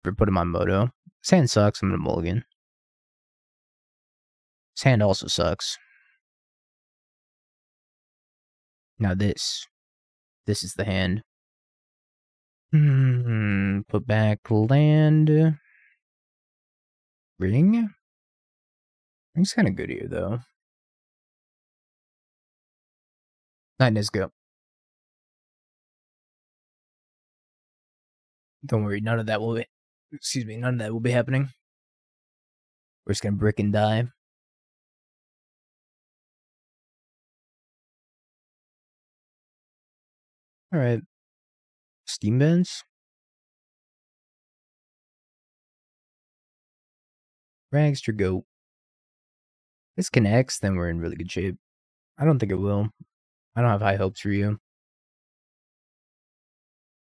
For putting my moto. Sand sucks, I'm gonna mulligan. Sand also sucks. Now this is the hand. Put back land. Ring? Ring's kind of good here, though. Night, let's go. Don't worry, none of that will be... Excuse me, none of that will be happening. We're just gonna brick and die. Alright. Steam Bends? Rags to go. If this connects, then we're in really good shape. I don't think it will. I don't have high hopes for you.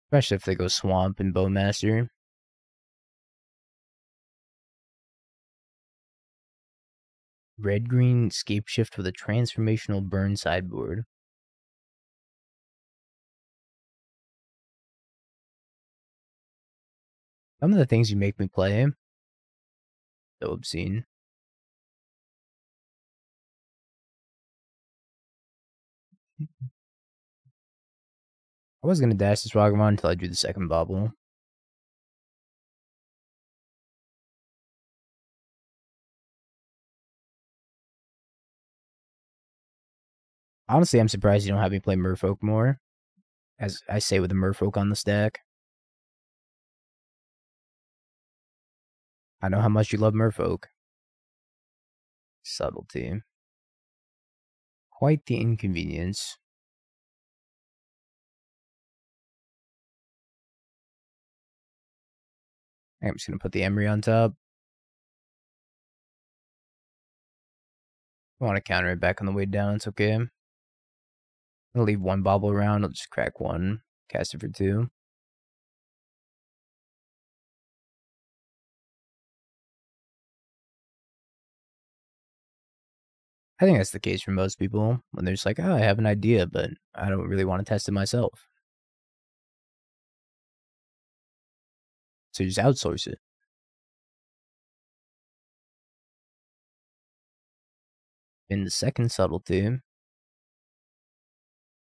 Especially if they go Swamp and Bowmaster. Red-green Scape Shift with a transformational burn sideboard. Some of the things you make me play, so obscene. I was gonna dash this Ragavan until I drew the second Bauble. Honestly, I'm surprised you don't have me play Merfolk more. As I say with the Merfolk on the stack. I know how much you love Merfolk. Subtlety. Quite the inconvenience. I'm just gonna put the Emry on top. I want to counter it back on the way down, it's okay. I'll leave one Bauble around, I'll just crack one. Cast it for 2. I think that's the case for most people, when they're just like, oh, I have an idea, but I don't really want to test it myself. So you just outsource it. In the second subtlety,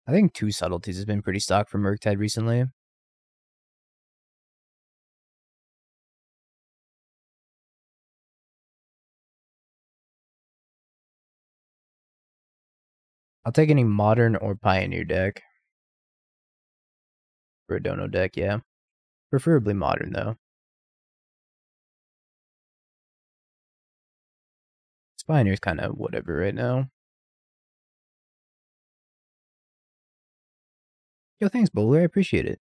I think 2 subtleties has been pretty stock for Murktide recently. I'll take any modern or pioneer deck. For a dono deck, yeah. Preferably modern, though. This pioneer's kind of whatever right now. Yo, thanks, Bowler. I appreciate it.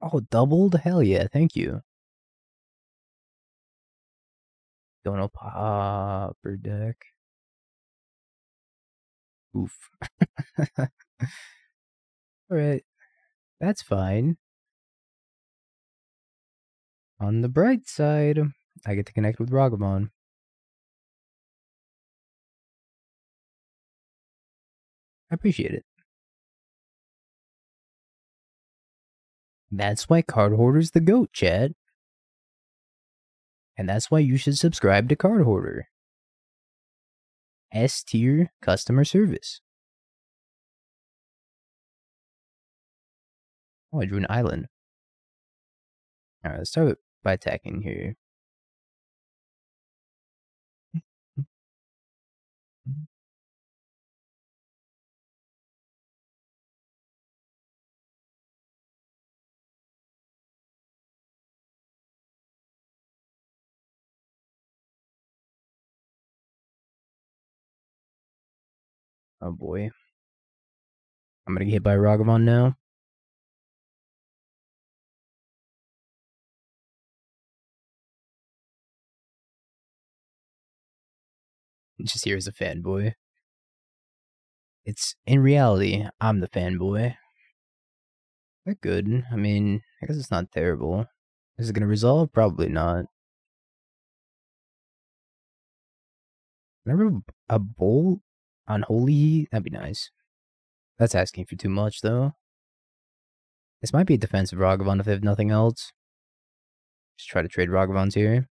Oh, doubled? Hell yeah, thank you. Dono popper deck. Oof. Alright. That's fine. On the bright side, I get to connect with Ragavan. I appreciate it. That's why Card Hoarder's the GOAT, Chad. And that's why you should subscribe to Card Hoarder. S-tier customer service. Oh, I drew an island. Alright, let's start by attacking here. Oh boy. I'm gonna get hit by Ragavan now. Just here as a fanboy. It's, in reality, I'm the fanboy. That good. I mean, I guess it's not terrible. Is it gonna resolve? Probably not. Remember a bowl? Unholy Heat? That'd be nice. That's asking for too much, though. This might be a defensive Ragavan if they have nothing else. Just try to trade Ragavans here.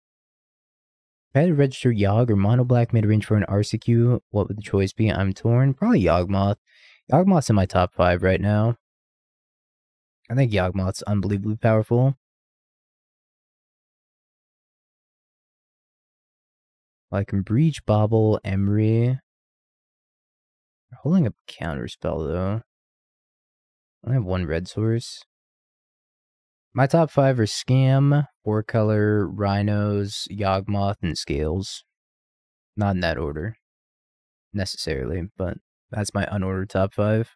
If I had to register Yogg or Mono Black mid-range for an RCQ, what would the choice be? I'm torn. Probably Yawgmoth. Yawgmoth's in my top 5 right now. I think Yawgmoth's unbelievably powerful. I can Breach, Bauble, Emry. Holding up Counterspell, though. I only have one red source. My top 5 are Scam, 4-color, Rhinos, Yawgmoth, and Scales. Not in that order, necessarily, but that's my unordered top 5.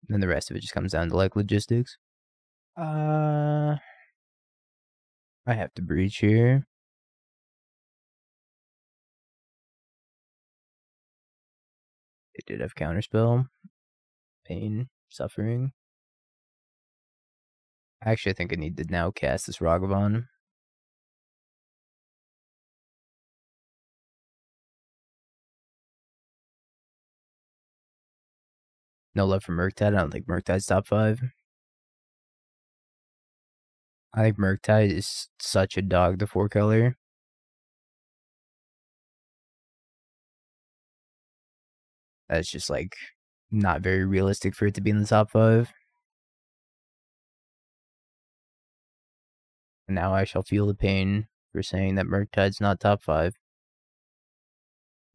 Then the rest of it just comes down to, like, logistics. I have to Breach here. It did have Counterspell. Pain, Suffering. Actually, I think I need to now cast this Ragavan. No love for Murktide. I don't think Murktide's top 5. I think Murktide is such a dog to 4-color. That's just, like, not very realistic for it to be in the top 5. And now I shall feel the pain for saying that Murktide's not top 5.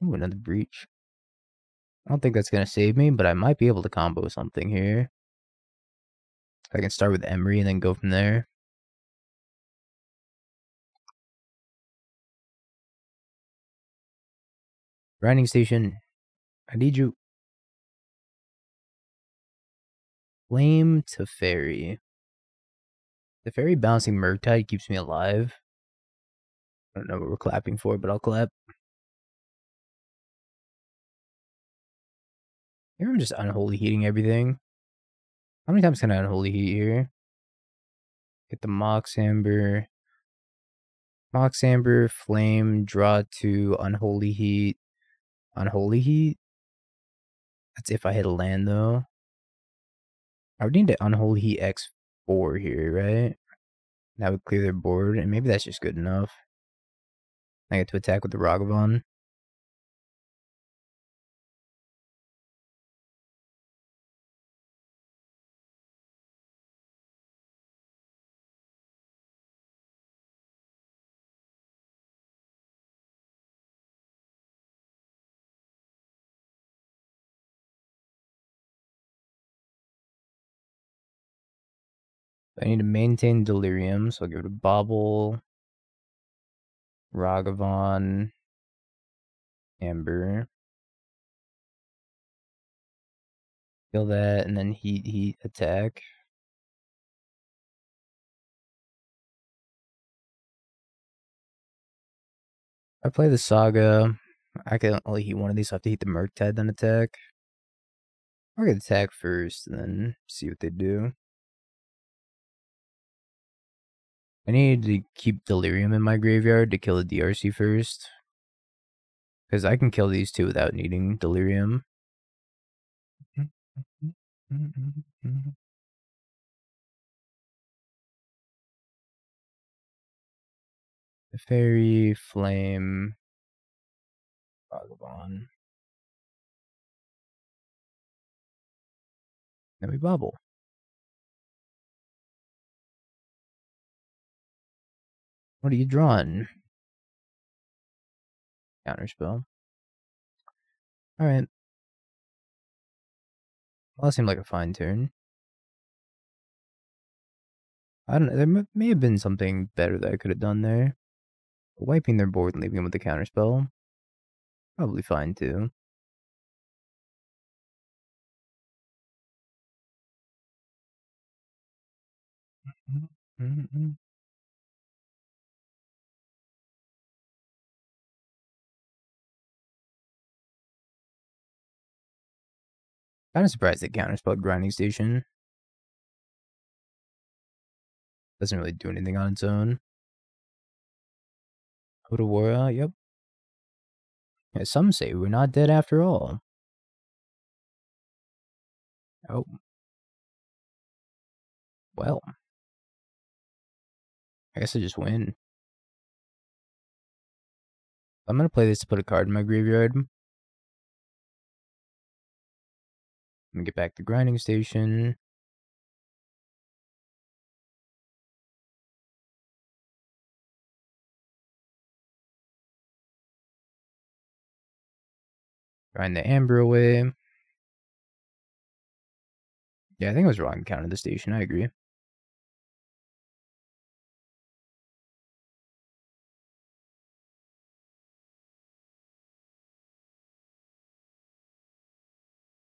Ooh, another Breach. I don't think that's going to save me, but I might be able to combo something here. I can start with Emry and then go from there. Grinding Station, I need you. Flame Teferi. Teferi bouncing Murktide keeps me alive. I don't know what we're clapping for, but I'll clap. Here I'm just Unholy Heating everything. How many times can I Unholy Heat here? Get the Mox Amber. Mox Amber, Flame, draw 2, Unholy Heat. Unholy Heat? That's if I hit a land, though. I would need to Unholy Heat X4 here, right? That would clear their board, and maybe that's just good enough. I get to attack with the Ragavan. I need to maintain Delirium, so I'll give it a Bauble, Ragavan, Amber. Kill that, and then heat, attack. I play the Saga. I can only heat one of these, so I have to heat the Murktide, then attack. I'll get attack first, and then see what they do. I need to keep Delirium in my graveyard to kill the DRC first. Because I can kill these two without needing Delirium. Teferi, Flame, Ragavan. Then we Bauble. What are you drawing? Counterspell. Alright. Well, that seemed like a fine turn. I don't know. There may have been something better that I could have done there. But wiping their board and leaving them with the counterspell. Probably fine too. Kind of surprised that counterspell Grinding Station doesn't really do anything on its own. Odawara, yep. Yeah, some say we're not dead after all. Oh. Well. I guess I just win. I'm gonna play this to put a card in my graveyard. I'm gonna get back to grinding station. Grind the Amber away. Yeah, I think I was wrong counting the station. I agree.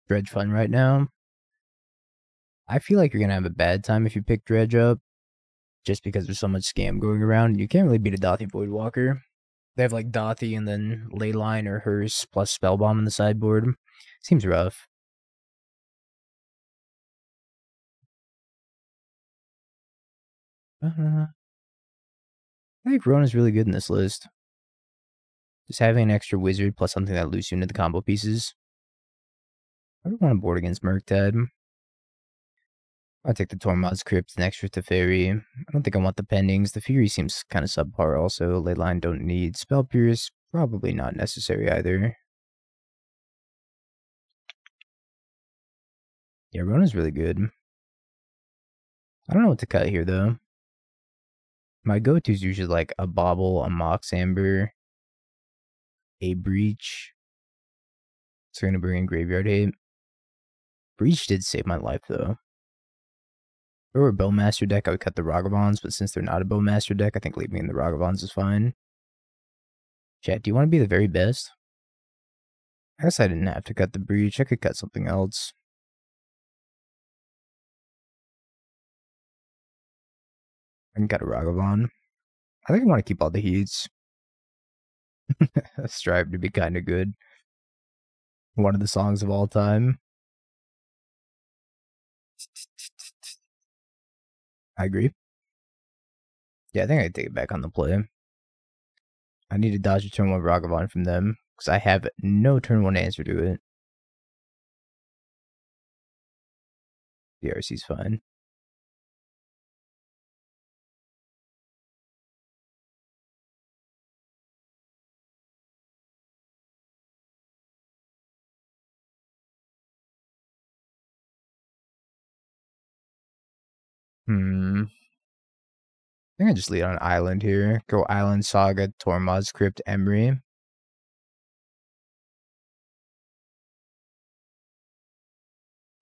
Dredge fun right now. I feel like you're gonna have a bad time if you pick Dredge up, just because there's so much scam going around. You can't really beat a Dothy Voidwalker. They have like Dothy and then Leyline or Hearse plus Spellbomb on the sideboard. Seems rough. I think Rona's really good in this list. Just having an extra wizard plus something that loops you into the combo pieces. I don't want to board against Murktide. I'll take the Tormod's Crypt, an extra Teferi. I don't think I want the pendings. The Fury seems kind of subpar also. Leyline don't need. Spell Pierce, probably not necessary either. Yeah, Rona's really good. I don't know what to cut here though. My go-to is usually like a Bauble, a Mox Amber, a Breach. It's going to bring in Graveyard Hate. Breach did save my life though. If it were a Bowmaster deck, I would cut the Ragavans, but since they're not a Bowmaster deck, I think leaving in the Ragavans is fine. Chat, do you want to be the very best? I guess I didn't have to cut the Breach. I could cut something else. I can cut a Ragavan. I think I want to keep all the heats. Strive to be kind of good. One of the songs of all time. I agree. Yeah, I think I take it back on the play. I need to dodge a turn 1 Ragavan from them, because I have no turn 1 answer to it. The RC's fine. I think I just lead on Island here. Go Island, Saga, Tormod, Crypt, Emry.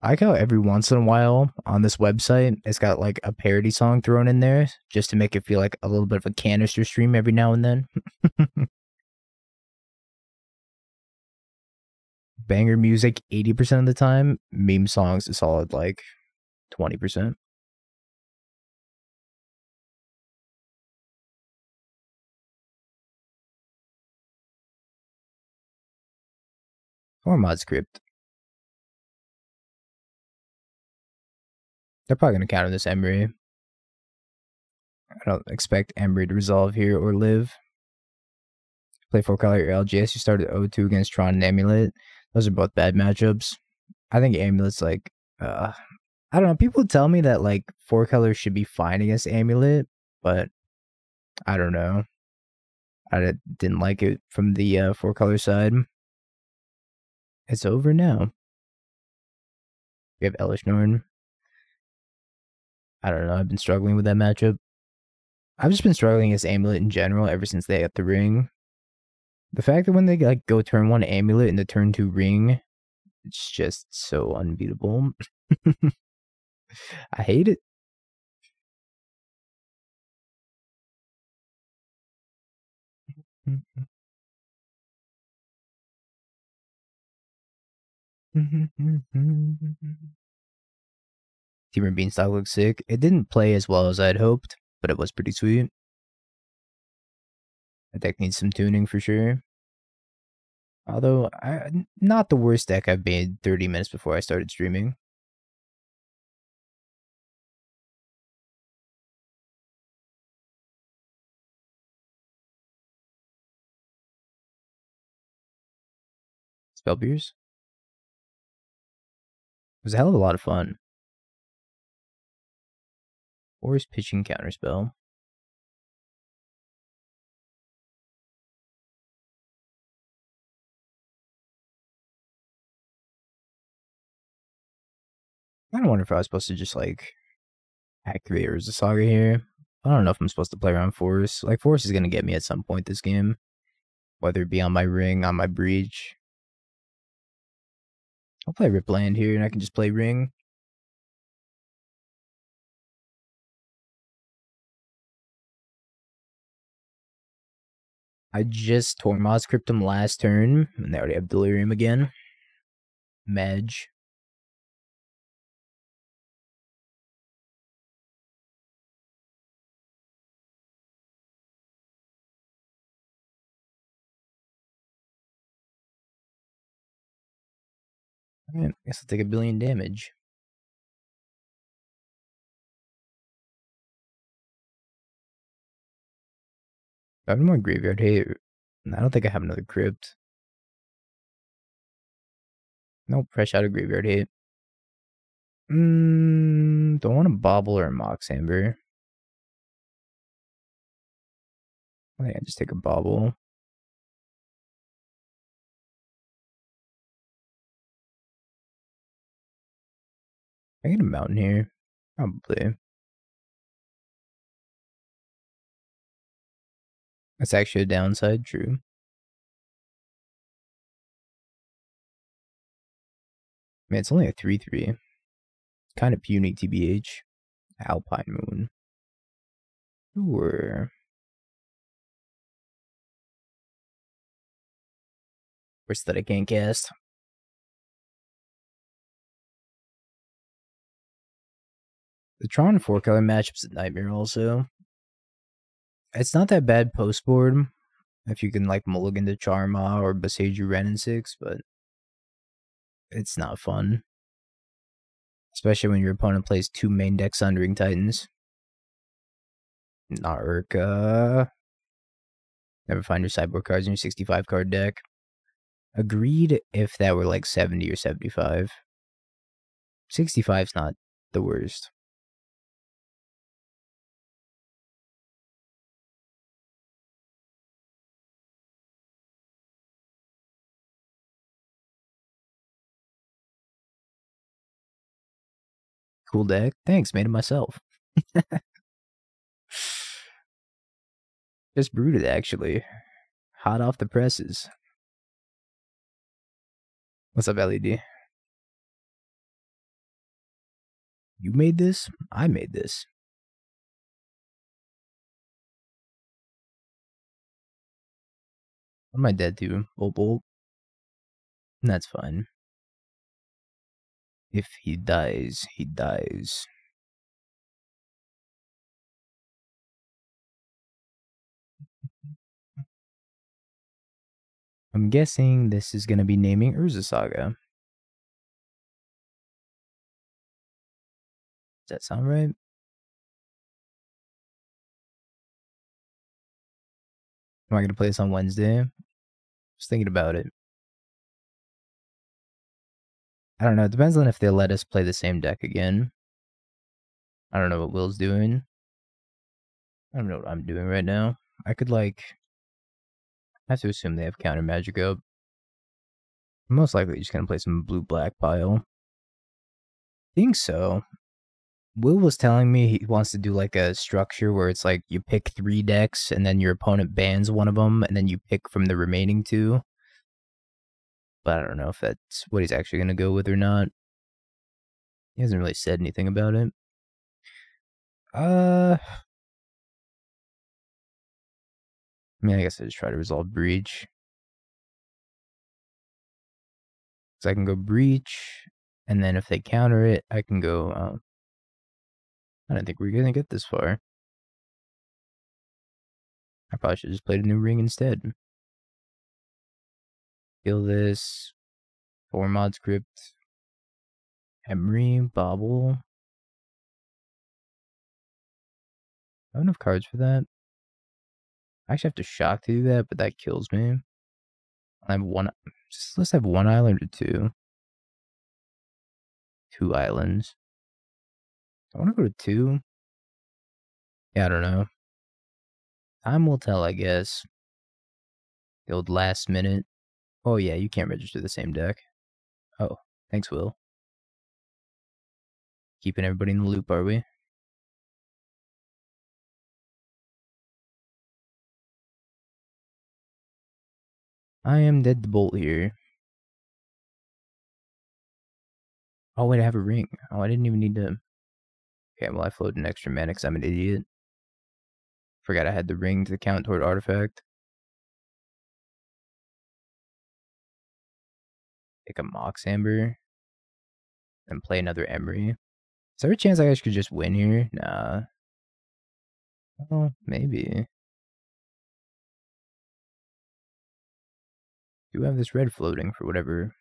I like how every once in a while on this website, it's got like a parody song thrown in there just to make it feel like a little bit of a canister stream every now and then. Banger music 80% of the time. Meme songs a solid like 20%. Or mod script. They're probably going to counter this Emry. I don't expect Emry to resolve here or live. Play 4-color LGS. You started 0-2 against Tron and Amulet. Those are both bad matchups. I think Amulet's like, I don't know. People tell me that like 4-color should be fine against Amulet, but I don't know. I didn't like it from the 4-color side. It's over now. We have Elish Norn. I don't know. I've been struggling with that matchup. I've just been struggling against Amulet in general ever since they got the ring. The fact that when they like go turn 1 Amulet and the turn 2 ring, it's just so unbeatable. I hate it. Teamer Beanstalk looks sick. It didn't play as well as I'd hoped, but it was pretty sweet. The deck needs some tuning for sure. Although, not the worst deck I've made 30 minutes before I started streaming. Spell Pierce? was a hell of a lot of fun. Force pitching counterspell. I don't wonder if I was supposed to just like activate Urza Saga here. I don't know if I'm supposed to play around Force. Like Force is gonna get me at some point this game. Whether it be on my ring, on my breach. I'll play Rip Land here and I can just play ring. I just Tormod's Crypt him last turn, and they already have Delirium again. Madge. I guess I'll take 1,000,000,000 damage. I have more graveyard hit. I don't think I have another Crypt. Nope, fresh out of graveyard hit. Don't want a Bauble or a Mox Amber. I think I just take a Bauble. I get a Mountain here. Probably. That's actually a downside, true. Man, it's only a 3/3. Kind of puny, TBH. Alpine Moon. Sure. Worst that I can't cast. The Tron 4-color matchup's a nightmare also. It's not that bad post-board, if you can like mulligan to Charma or Boseiju Ren in 6, but it's not fun. Especially when your opponent plays 2 main deck Sundering Titans. Urza. Never find your sideboard cards in your 65 card deck. Agreed if that were like 70 or 75. 65's not the worst. Cool deck. Thanks, made it myself. Just brewed it, actually. Hot off the presses. What's up, LED? You made this? I made this. What am I dead to? Bauble? That's fine. If he dies, he dies. I'm guessing this is going to be naming Urza Saga. Does that sound right? Am I going to play this on Wednesday? Just thinking about it. I don't know. It depends on if they let us play the same deck again. I don't know what Will's doing. I don't know what I'm doing right now. I could like... I have to assume they have counter magic up. I'm most likely just going to play some blue-black pile. I think so. Will was telling me he wants to do like a structure where it's like you pick 3 decks and then your opponent bans one of them and then you pick from the remaining 2. But I don't know if that's what he's actually going to go with or not. He hasn't really said anything about it. I mean, I guess I just try to resolve Breach. So I can go Breach, and then if they counter it, I can go... I don't think we're going to get this far. I probably should have just played a new ring instead. Kill this. Tormod Crypt. Emry, Bauble. I have enough cards for that. I actually have to shock to do that, but that kills me. I have one... Let's have 1 island or 2. 2 islands. I want to go to 2. Yeah, I don't know. Time will tell, I guess. The old last minute. Oh yeah, you can't register the same deck. Oh, thanks, Will. Keeping everybody in the loop, are we? I am dead to bolt here. Oh wait, I have a ring. Oh, I didn't even need to... Okay, well I floated an extra mana because I'm an idiot. Forgot I had the ring to count toward artifact. Take a Mox Amber. And play another Emry. Is there a chance I guys could just win here? Nah. Well, maybe. Do have this red floating for whatever.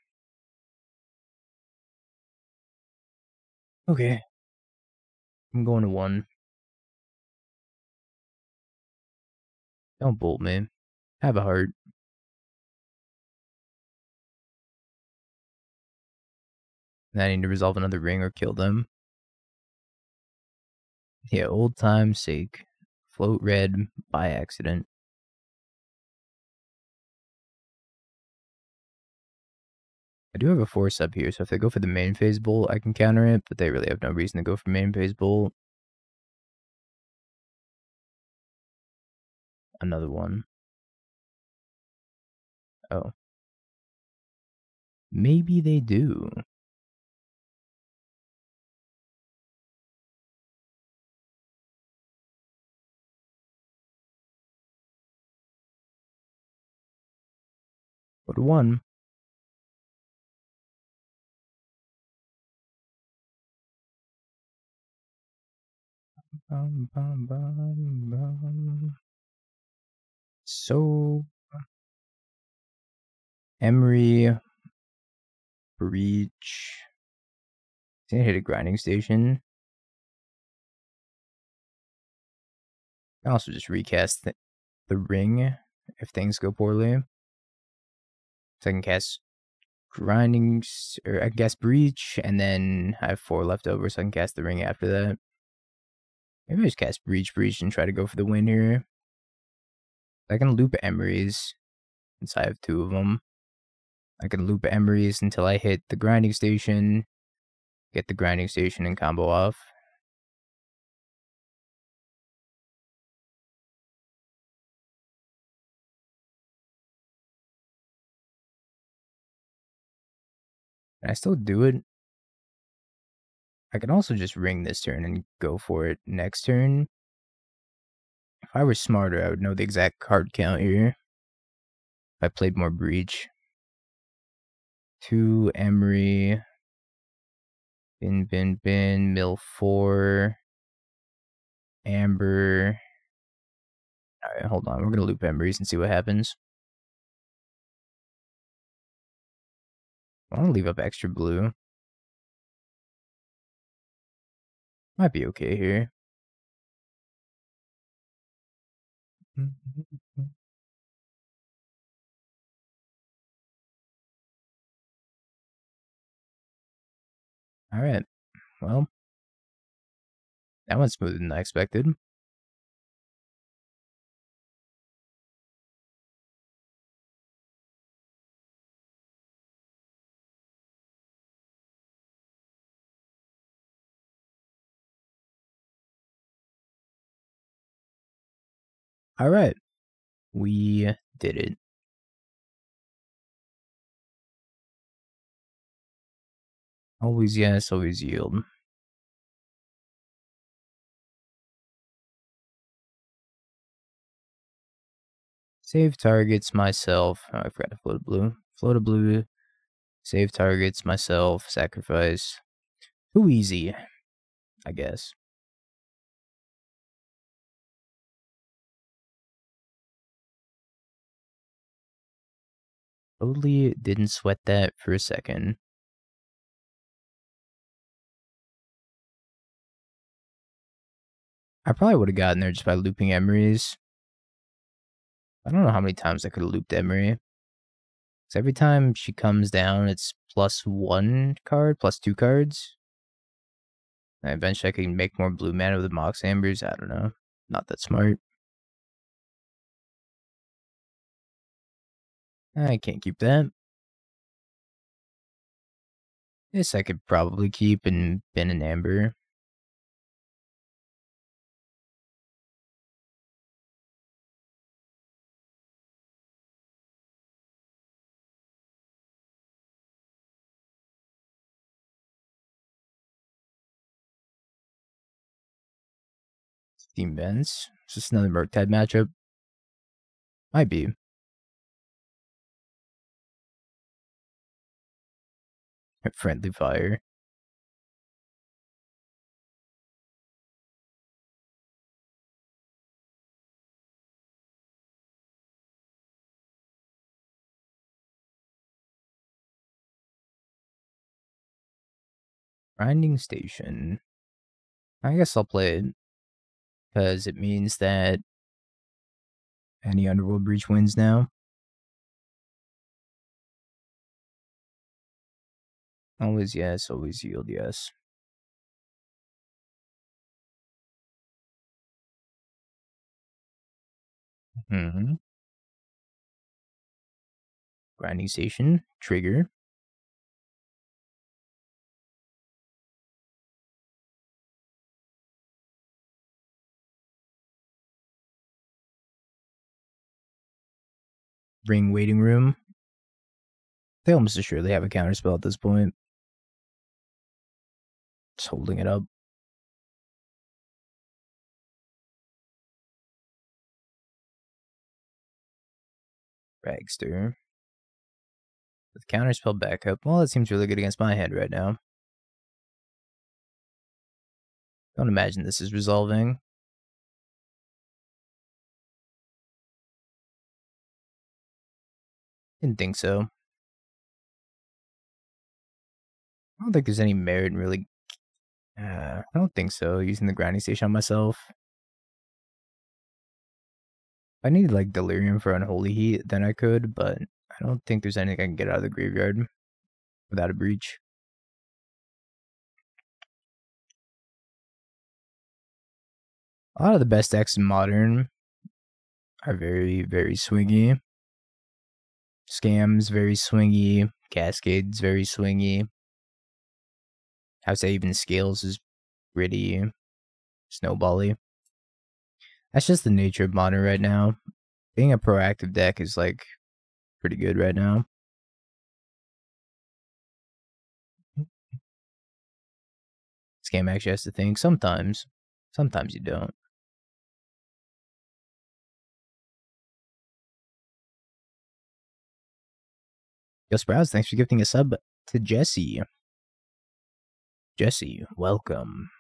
Okay. I'm going to 1. Don't bolt me. Have a heart. And I need to resolve another ring or kill them. Yeah, old time's sake. Float red by accident. I do have a force up here, so if they go for the main phase bolt, I can counter it, but they really have no reason to go for main phase bolt. Another one. Oh. Maybe they do. But 1. So, Emry, Breach. I think I hit a grinding station. I also just recast the ring if things go poorly. So I can cast grinding, or I guess Breach, and then I have 4 left over, so I can cast the ring after that. Maybe I just cast Breach, and try to go for the win here. I can loop Emrys, since I have 2 of them. I can loop Emrys until I hit the grinding station, get the grinding station, and combo off. And I still do it. I can also just ring this turn and go for it next turn. If I were smarter, I would know the exact card count here. If I played more Breach. 2 Emry. Bin. Mill 4. Amber. Alright, hold on. We're going to loop Emrys and see what happens. I want to leave up extra blue. Might be okay here. Alright. Well, that went smoother than I expected. Alright. We did it. Always yes, always yield. Save targets myself. Oh, I forgot to float a blue. Float a blue. Save targets myself. Sacrifice. Too easy, I guess. Totally didn't sweat that for a second. I probably would have gotten there just by looping Emrys. I don't know how many times I could have looped Emry. Because every time she comes down, it's +1 card, +2 cards. And eventually I can make more blue mana with the Mox Ambers. I don't know. Not that smart. I can't keep that. This I could probably keep and bin an Amber. Steam Bends. It's just another Murktide matchup. Might be. Friendly Fire. Grinding Station. I guess I'll play it. Because it means that any Underworld Breach wins now. Always yes, always yield yes. Grinding Station. Trigger. Ring Waiting Room. They almost assuredly have a counterspell at this point. Just holding it up. Dragster. With counterspell backup. Well, that seems really good against my hand right now. Don't imagine this is resolving. Didn't think so. I don't think there's any merit in really... I don't think so, using the grinding station on myself. If I needed like Delirium for Unholy Heat, then I could, but I don't think there's anything I can get out of the graveyard without a breach. A lot of the best decks in Modern are very, very swingy. Scams, very swingy. Cascades, very swingy. I would say even Scales is pretty snowbally. That's just the nature of Modern right now. Being a proactive deck is like pretty good right now. Scam actually has to think sometimes. Sometimes you don't. Yo, Sprouts, thanks for gifting a sub to Jesse. Jesse, welcome.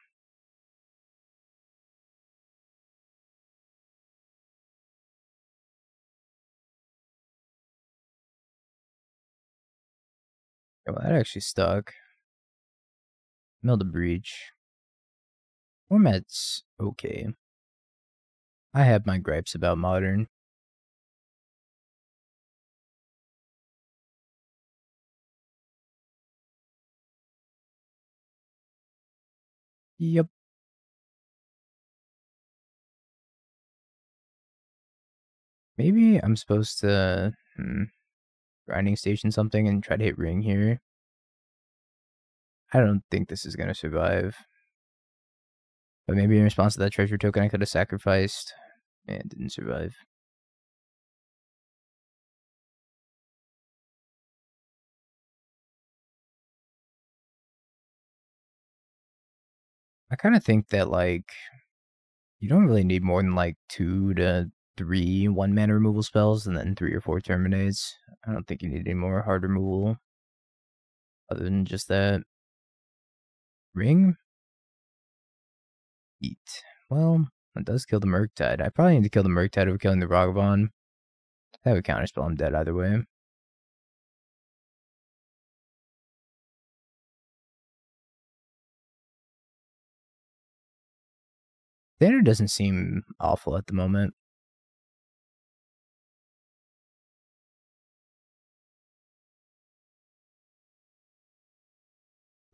Oh, that actually stuck. Milled Breach. Format's okay. I have my gripes about Modern. Yep. Maybe I'm supposed to grinding station something and try to hit ring here. I don't think this is gonna survive. But maybe in response to that treasure token I could have sacrificed and didn't survive. I kind of think that like you don't really need more than like 2 to 3 1-mana removal spells and then 3 or 4 terminates. I don't think you need any more hard removal other than just that. Ring? Eat. Well, that does kill the Murktide. I probably need to kill the Murktide over killing the Ragavan. I have a counterspell, I'm dead either way. Standard doesn't seem awful at the moment.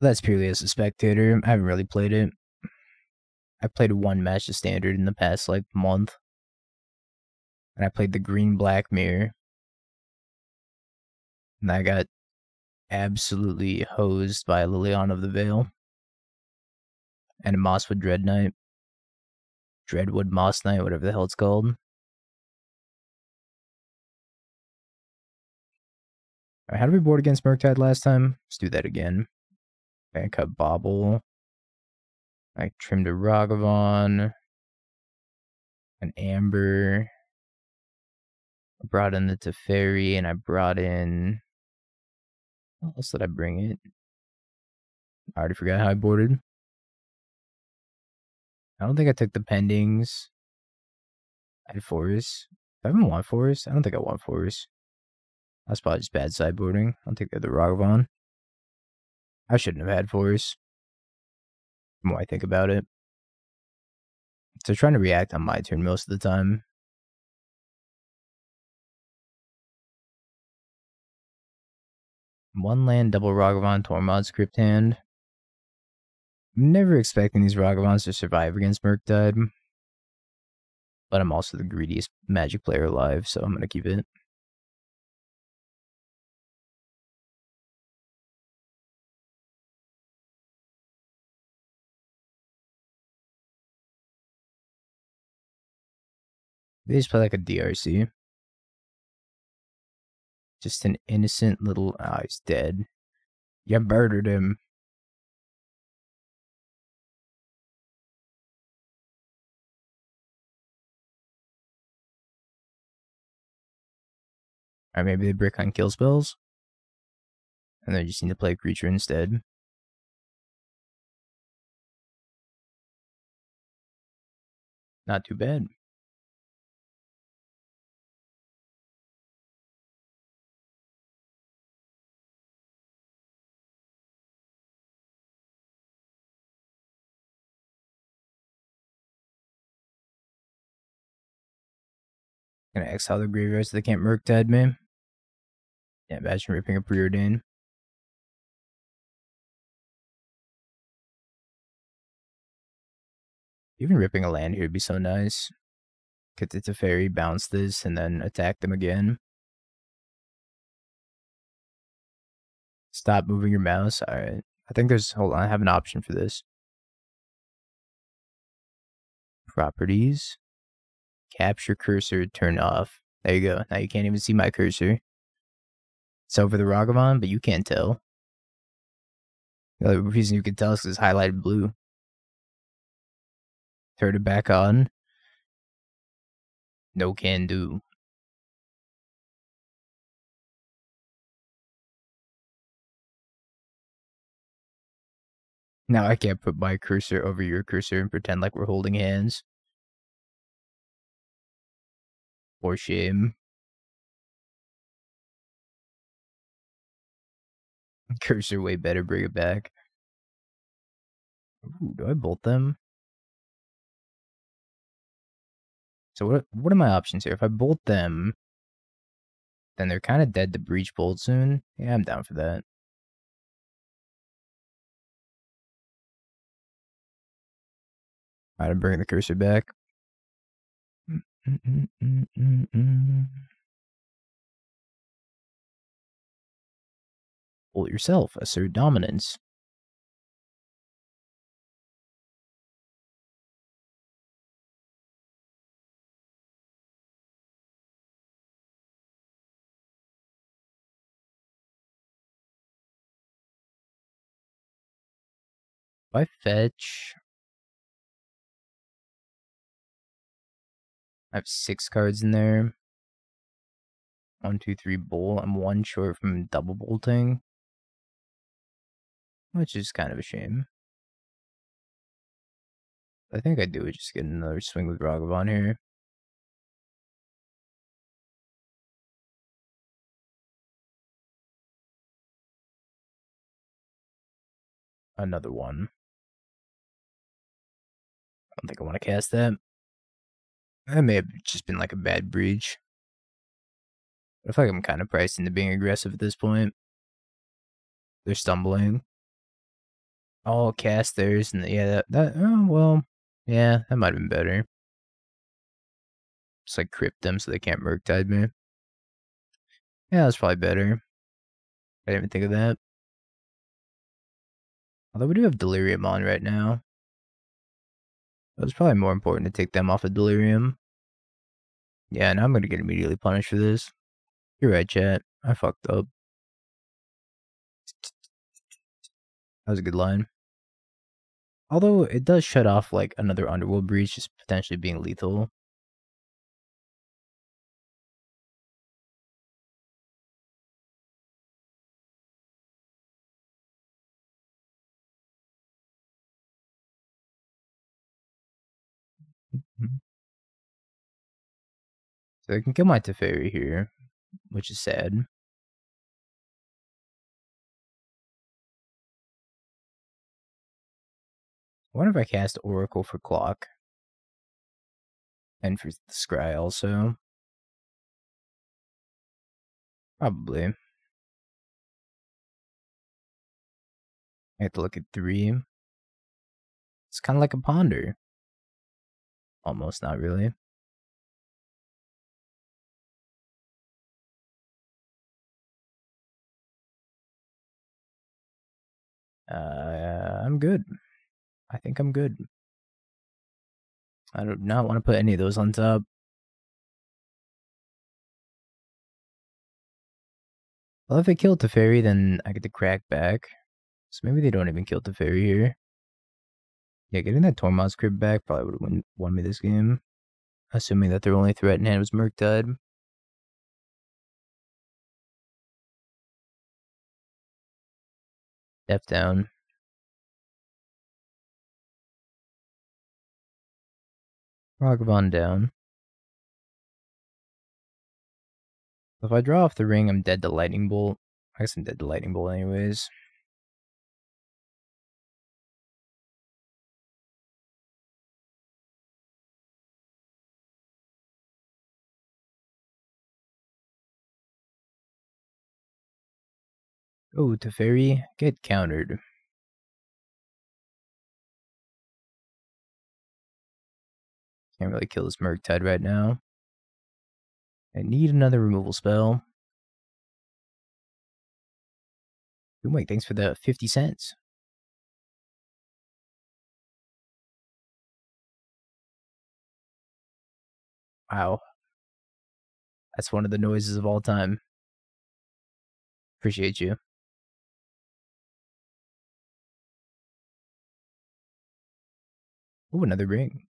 That's purely as a spectator. I haven't really played it. I played one match of Standard in the past, like, month. And I played the green-black mirror. And I got absolutely hosed by a Leyline of the Veil. And a Mosswood Dread Knight. Dreadwood Moss Knight, whatever the hell it's called. Right, how did we board against Murktide last time? Let's do that again. I cut Bauble. I trimmed a Ragavan. An Amber. I brought in the Teferi, and I brought in... What else did I bring it? I already forgot how I boarded. I don't think I took the pendings. I had Force. I haven't won Force. I don't think I won Force. That's probably just bad sideboarding. I don't think they're the Ragavan. I shouldn't have had Force. The more I think about it. So trying to react on my turn most of the time. One land, double Ragavan, Tormod, Crypt hand. I'm never expecting these Ragavans to survive against Murktide. But I'm also the greediest Magic player alive, so I'm going to keep it. They just play like a DRC. Just an innocent little... Oh, he's dead. You murdered him. Or maybe they brick on kill spells. And they just need to play a creature instead. Not too bad. Gonna exile the graveyard so they can't Murktide me. Yeah, imagine ripping a Preordain. Even ripping a land here would be so nice. Get the Teferi, bounce this, and then attack them again. Stop moving your mouse. Alright. I think there's... Hold on, I have an option for this. Properties. Capture cursor, turn off. There you go. Now you can't even see my cursor. It's over the Ragavan, but you can't tell. The only reason you can tell is because it's highlighted blue. Turn it back on. No can do. Now I can't put my cursor over your cursor and pretend like we're holding hands. For shame. Cursor way better, bring it back. Ooh, do I bolt them? So what are my options here? If I bolt them, then they're kind of dead to Breach Bolt soon. Yeah, I'm down for that. Alright, I'm bringing the cursor back. Bolt yourself, assert dominance. If I fetch... I have 6 cards in there. 1, 2, 3 bolt. I'm 1 short from double bolting. Which is kind of a shame. I think I do just get another swing with Ragavan here. Another one. I don't think I want to cast that. That may have just been like a bad breach. But I feel like I'm kind of priced into being aggressive at this point. They're stumbling. all casters, and yeah, oh, well, yeah, that might have been better. Just like crypt them so they can't Murktide me. Yeah, that's probably better. I didn't even think of that. Although we do have Delirium on right now. It was probably more important to take them off of Delirium. Yeah, now I'm gonna get immediately punished for this. You're right, chat. I fucked up. That was a good line. Although it does shut off like another Underworld Breach just potentially being lethal. So I can kill my Teferi here, which is sad. I wonder if I cast Oracle for Clock. And for the Scry also. Probably. I have to look at 3. It's kind of like a Ponder. Almost, not really. I'm good. I think I'm good. I do not want to put any of those on top. Well, if they kill Teferi, then I get to crack back. So maybe they don't even kill Teferi here. Yeah, getting that Tormod's Crypt back probably would have won me this game. Assuming that their only threat in hand was Murktide. Depth down. Ragavan down. If I draw off the ring, I'm dead to Lightning Bolt. I guess I'm dead to Lightning Bolt anyways. Oh, Teferi, get countered. Can't really kill this Murktide right now. I need another removal spell. Oh, wait, thanks for the 50 cents. Wow. That's one of the noises of all time. Appreciate you. Oh, another ring.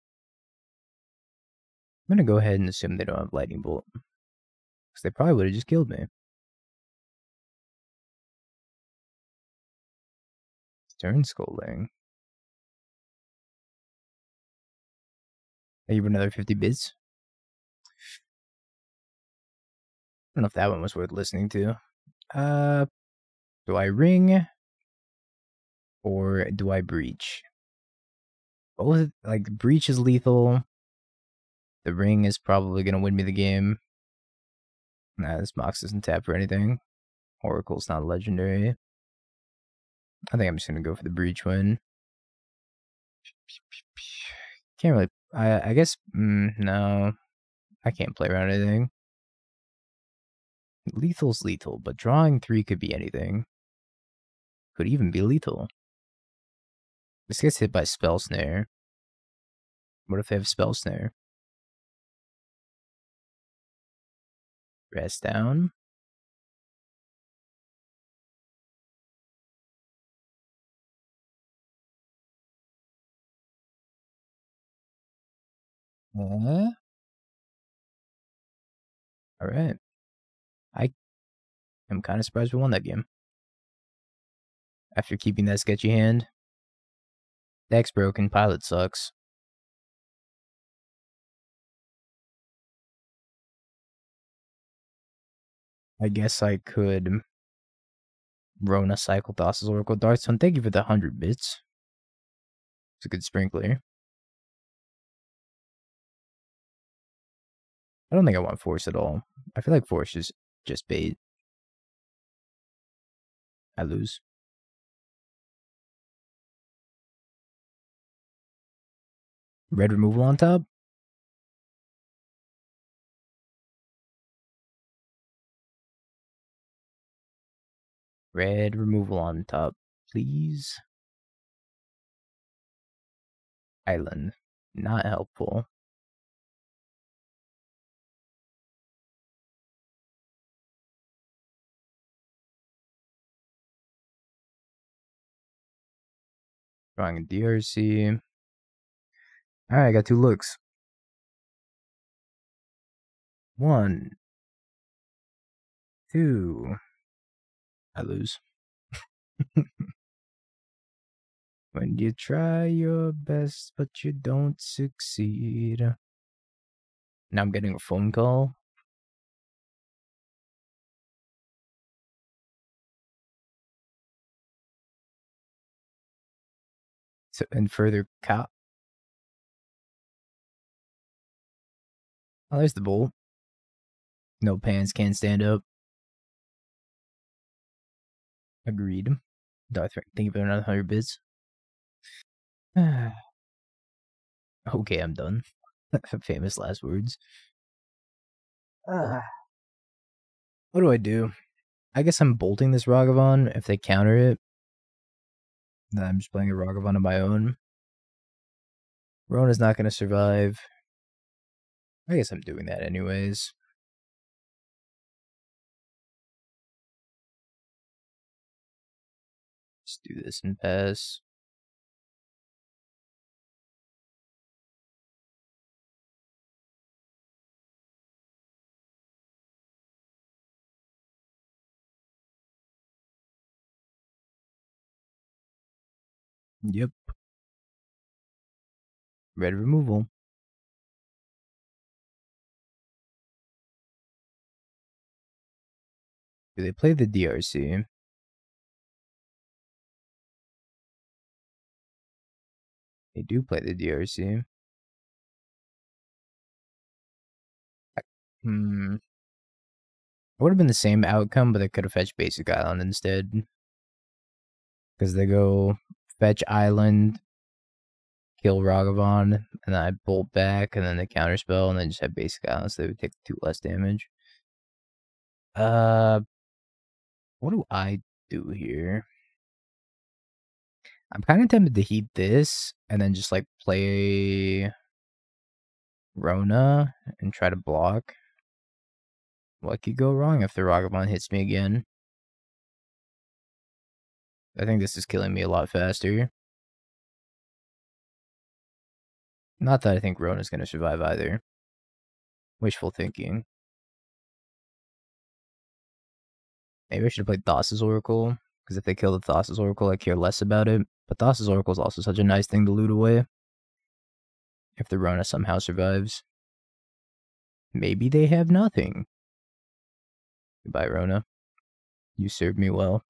I'm gonna go ahead and assume they don't have Lightning Bolt. Because they probably would have just killed me. Turn Scalding. I give another 50 bits. I don't know if that one was worth listening to. Do I ring? Or do I breach? Both, like, breach is lethal. The ring is probably gonna win me the game. Nah, this Mox doesn't tap for anything. Oracle's not a legendary. I think I'm just gonna go for the breach win. Can't really. I guess. No. I can't play around anything. Lethal's lethal, but drawing 3 could be anything. Could even be lethal. This gets hit by Spell Snare. What if they have Spell Snare? Rest down. Alright. I am kind of surprised we won that game. After keeping that sketchy hand. Deck's broken, Pilot sucks. I guess I could Rona cycle Thassa's Oracle Darkstone. Thank you for the 100 bits. It's a good sprinkler. I don't think I want Force at all. I feel like Force is just bait. I lose. Red removal on top. Red removal on top, please. Island. Not helpful. Drawing a DRC. Alright, I got 2 looks. 1, 2. I lose. When you try your best, but you don't succeed. Now I'm getting a phone call. So, and further cop. Oh, there's the bull. No pants, can't stand up. Agreed. Do I think of another 100 bits? Okay, I'm done. Famous last words. What do I do? I guess I'm bolting this Ragavan. If they counter it, then I'm just playing a Ragavan on my own. Rona's not going to survive. I guess I'm doing that anyways. Let's do this and pass. Yep. Red removal. Do they play the DRC? They do play the DRC. It would have been the same outcome, but they could have fetched Basic Island instead. Because they go fetch Island, kill Ragavan, and then I bolt back, and then they counterspell, and then just have Basic Island, so they would take 2 less damage. What do I do here? I'm kind of tempted to heat this, and then just, like, play Rona, and try to block. What could go wrong if the Ragavan hits me again? I think this is killing me a lot faster. Not that I think Rona's going to survive either. Wishful thinking. Maybe I should have played Thassa's Oracle, because if they kill the Thassa's Oracle, I care less about it. But Thassa's Oracle is also such a nice thing to loot away. If the Rona somehow survives. Maybe they have nothing. Goodbye, Rona. You served me well.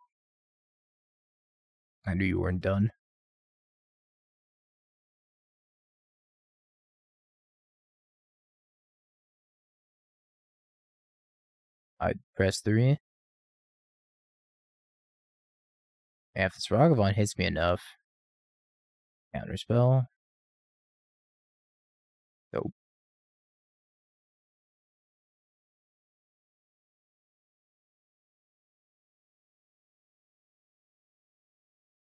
I knew you weren't done. I'd press 3. And if this Ragavan hits me enough, counterspell. Nope.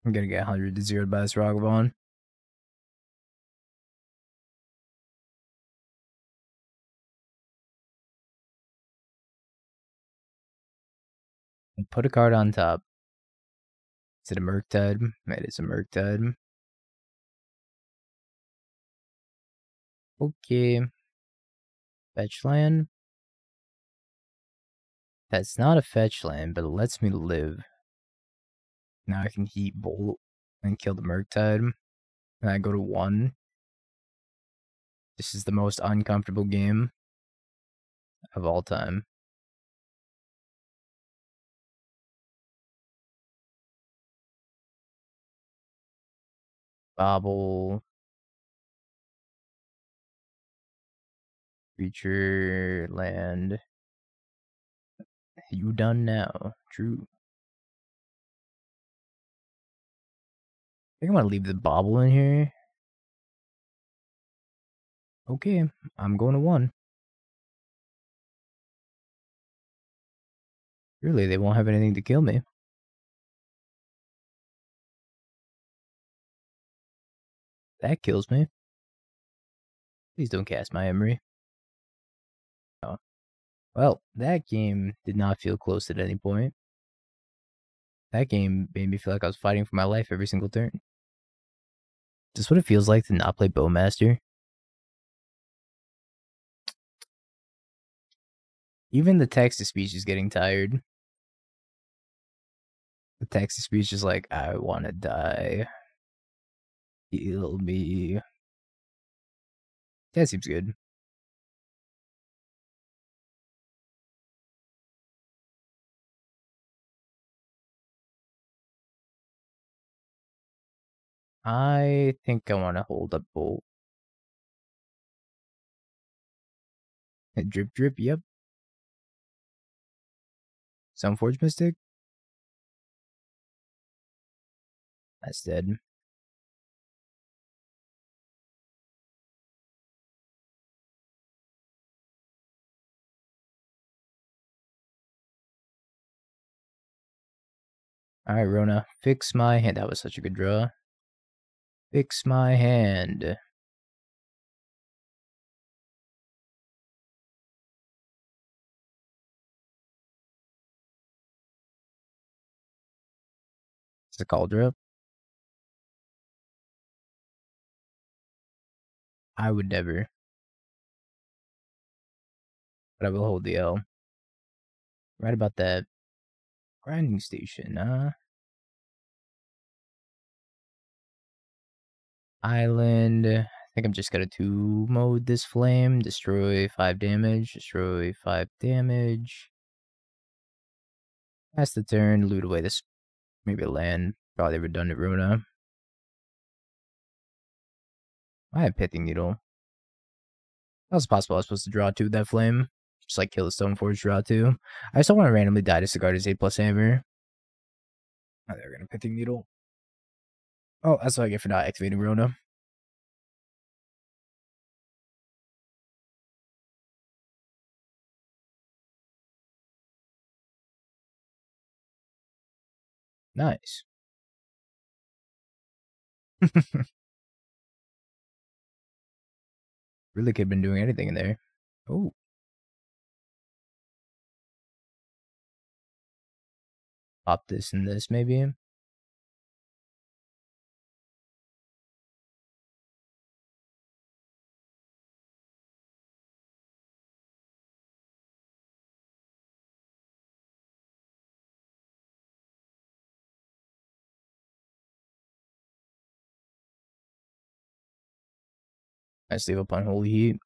I'm gonna get 100 to 0 by this Ragavan. And put a card on top. Is it a Murktide? It is a Murktide. Okay. Fetch land. That's not a fetch land, but it lets me live. Now I can heat Bolt and kill the Murktide. And I go to 1. This is the most uncomfortable game of all time. Bauble. Creature, land. You done now. True. I think I'm gonna leave the Bauble in here. Okay, I'm going to 1. Really, they won't have anything to kill me. That kills me. Please don't cast my Emry. Oh. Well, that game did not feel close at any point. That game made me feel like I was fighting for my life every single turn. Just what it feels like to not play Bowmaster. Even the text-to-speech is getting tired. The text-to-speech is like, I want to die. Heal me. That seems good. I think I want to hold up Bolt. Drip, drip, yep. Sunforge Mystic? That's dead. Alright, Rona. Fix my hand. That was such a good draw. Fix my hand. It's a Cauldron. I would never. But I will hold the L. Right about that grinding station, Island. I think I'm just gonna 2-mode this flame. Destroy 5 damage. Destroy 5 damage. Pass the turn. Loot away this. Maybe a land. Probably redundant Rona. I have Pithing Needle. That was possible. I was supposed to draw 2 with that flame. Just like kill the Stoneforge, draw 2. I just don't want to randomly die to Cigar his 8+ Hammer. Oh, they're gonna Pithing Needle. Oh, that's what I get for not activating Rona. Nice. Really could have been doing anything in there. Oh. Pop this and this, maybe. I save up Unholy Heat.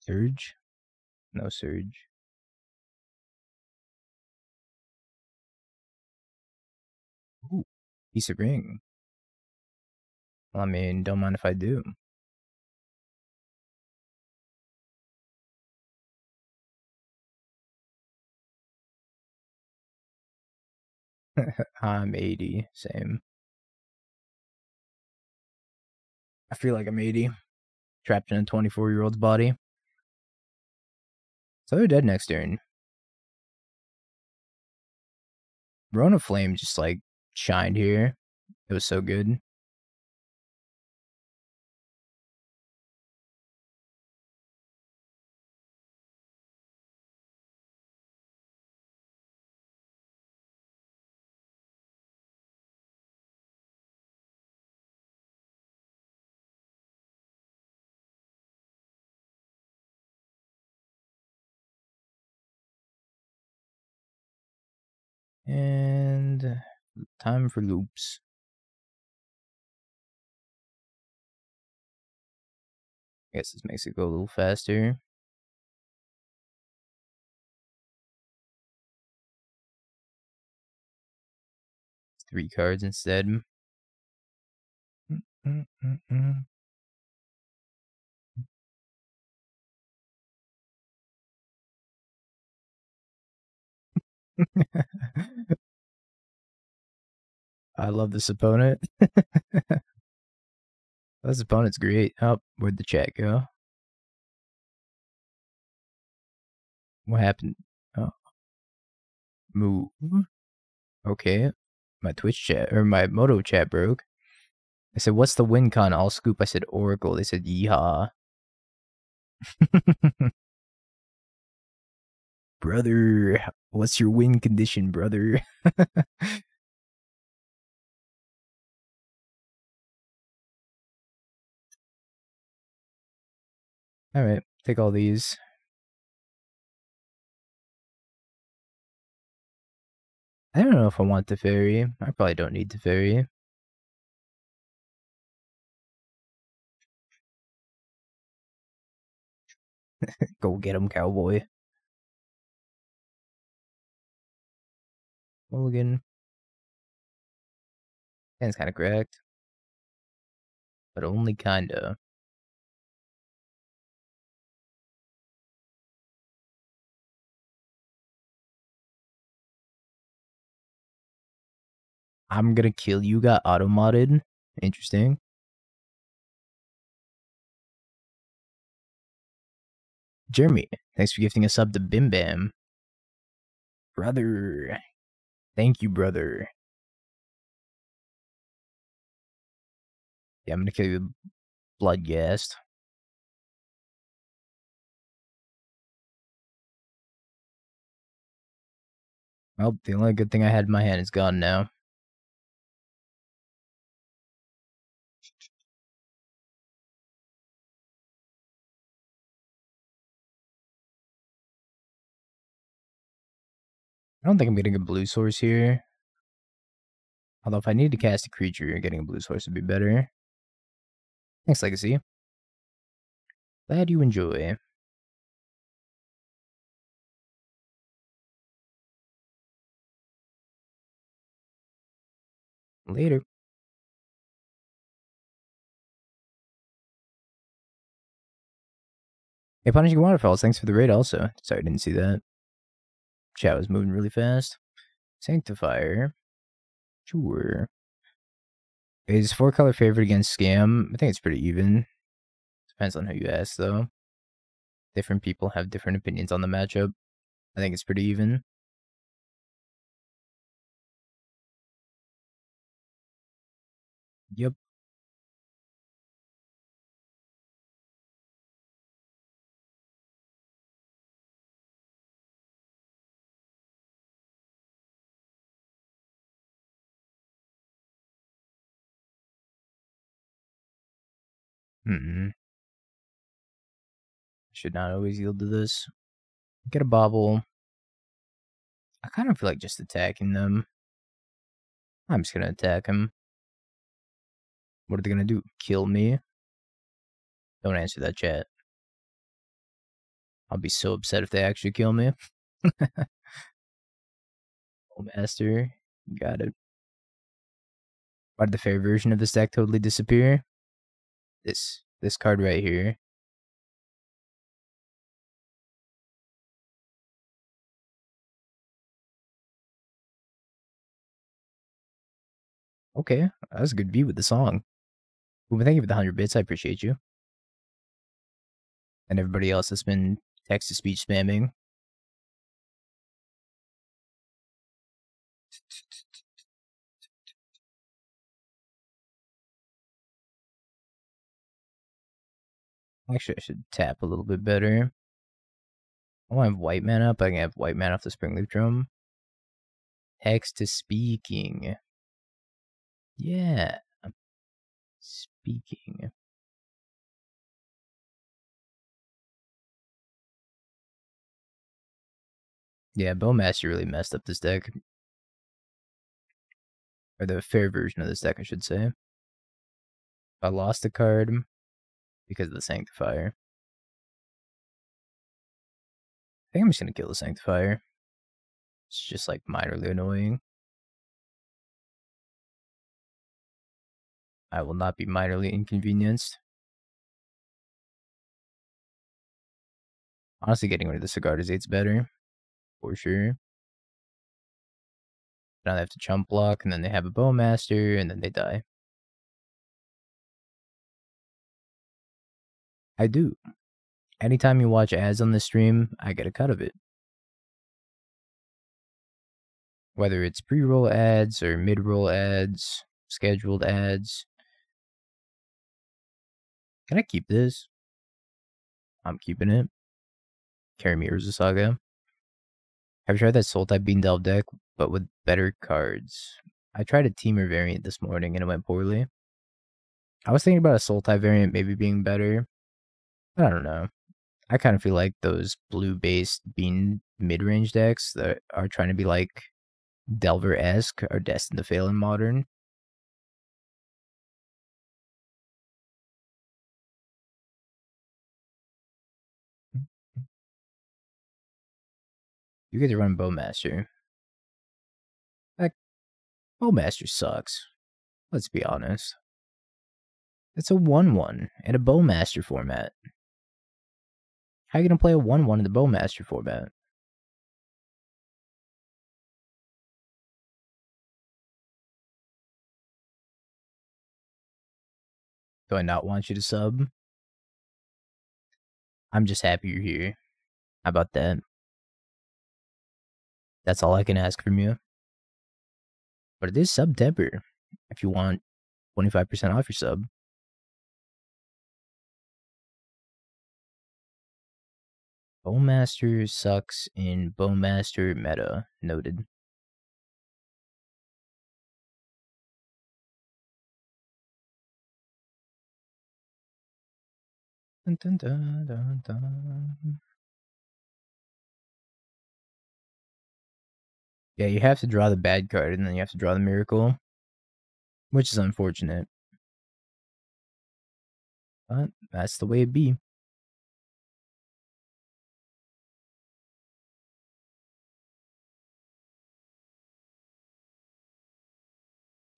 Surge? No Surge. Ooh. Piece of ring. Well, I mean, don't mind if I do. I'm 80. Same. I feel like I'm 80. Trapped in a 24-year-old's body. So they're dead next turn. Rona Flame just like shined here. It was so good. And time for loops. I guess this makes it go a little faster. 3 cards instead. I love this opponent. This opponent's great. Oh, where'd the chat go? What happened? Oh, move. Okay. My Twitch chat, or my Moto chat broke. I said, what's the win con? I'll scoop. I said, Oracle. They said, yeehaw. Brother, what's your win condition, brother? Alright, take all these. I don't know if I want Teferi. I probably don't need Teferi. Go get him, cowboy. Mulligan. Hand's kind of cracked. But only kinda. I'm gonna kill you got auto-modded. Interesting. Jeremy, thanks for gifting a sub to Bim Bam. Brother. Thank you, brother. Yeah, I'm gonna kill you with Bloodghast. Well, the only good thing I had in my hand is gone now. I don't think I'm getting a blue source here. Although if I need to cast a creature, getting a blue source would be better. Thanks, Legacy. Glad you enjoy. Later. Hey, Punishing Waterfalls, thanks for the raid also. Sorry, I didn't see that. Chat was moving really fast. Sanctifier. Sure. Is 4-color favorite against Scam? I think it's pretty even. Depends on who you ask, though. Different people have different opinions on the matchup. I think it's pretty even. Yep. Should not always yield to this. Get a Bauble. I kind of feel like just attacking them. I'm just gonna attack him. What are they gonna do? Kill me? Don't answer that, chat. I'll be so upset if they actually kill me. Oh, Master. Got it. Why did the fair version of this deck totally disappear? This card right here. Okay, that was a good beat with the song. Well, thank you for the 100 bits. I appreciate you. And everybody else that's been text-to-speech spamming. Actually, I should tap a little bit better. I want to have white mana up. I can have white mana off the Springleaf Drum. Text-to-speaking. Yeah. Speaking. Yeah, Bowmaster really messed up this deck. Or the fair version of this deck, I should say. I lost a card because of the Sanctifier. I think I'm just gonna kill the Sanctifier. It's just like minorly annoying. I will not be minorly inconvenienced. Honestly, getting rid of the Cigar Desate's better. For sure. Now they have to chump block, and then they have a Bowmaster, and then they die. I do. Anytime you watch ads on the stream, I get a cut of it. Whether it's pre-roll ads or mid-roll ads, scheduled ads. Can I keep this? I'm keeping it. Carry me Urza Saga. Have you tried that Soul type Bean Delve deck, but with better cards? I tried a Teamer variant this morning and it went poorly. I was thinking about a Soul type variant maybe being better. But I don't know. I kind of feel like those blue-based Bean mid-range decks that are trying to be like Delver-esque are destined to fail in Modern. You get to run Bowmaster. Like, Bowmaster sucks. Let's be honest. It's a 1-1 in a Bowmaster format. How are you going to play a 1-1 in the Bowmaster format? Do I not want you to sub? I'm just happy you're here. How about that? That's all I can ask from you. But it is September. If you want 25% off your sub. Bowmaster sucks in Bowmaster meta. Noted. Dun, dun, dun, dun, dun. Yeah, you have to draw the bad card and then you have to draw the miracle. Which is unfortunate. But that's the way it be.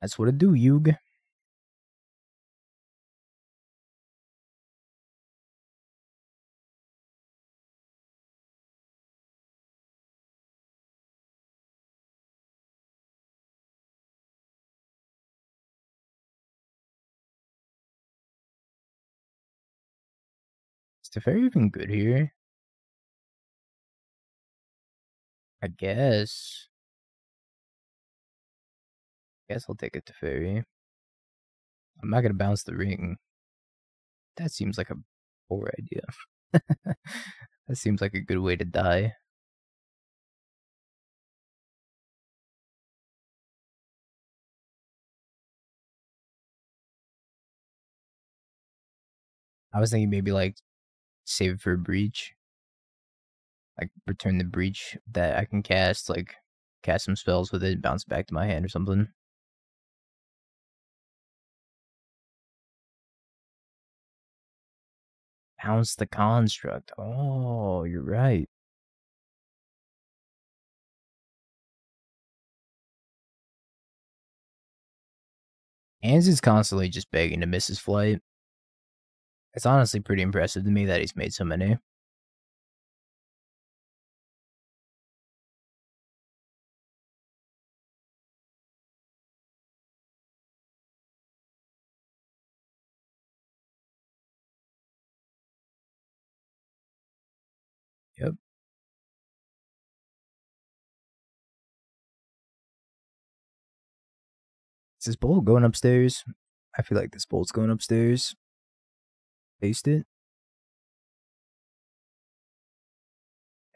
That's what it do, Yug. Is Teferi even good here? I guess. Guess I'll take a Teferi. I'm not gonna bounce the ring. That seems like a poor idea. That seems like a good way to die. I was thinking maybe like save it for a breach. Like return the breach that I can cast, like cast some spells with it, bounce back to my hand or something. Bounce the construct. Oh, you're right. Hans is constantly just begging to miss his flight. It's honestly pretty impressive to me that he's made so many. Yep. Is this bolt going upstairs? I feel like this bolt's going upstairs. Paste it.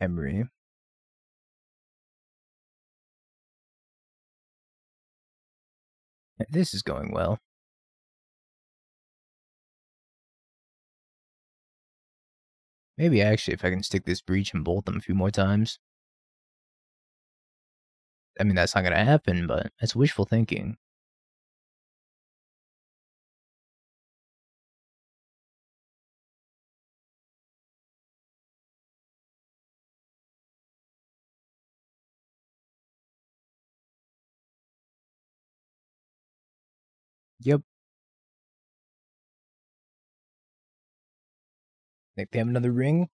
Emry. This is going well. Maybe actually if I can stick this breach and bolt them a few more times. I mean, that's not going to happen, but it's wishful thinking. Yep. Think they have another ring?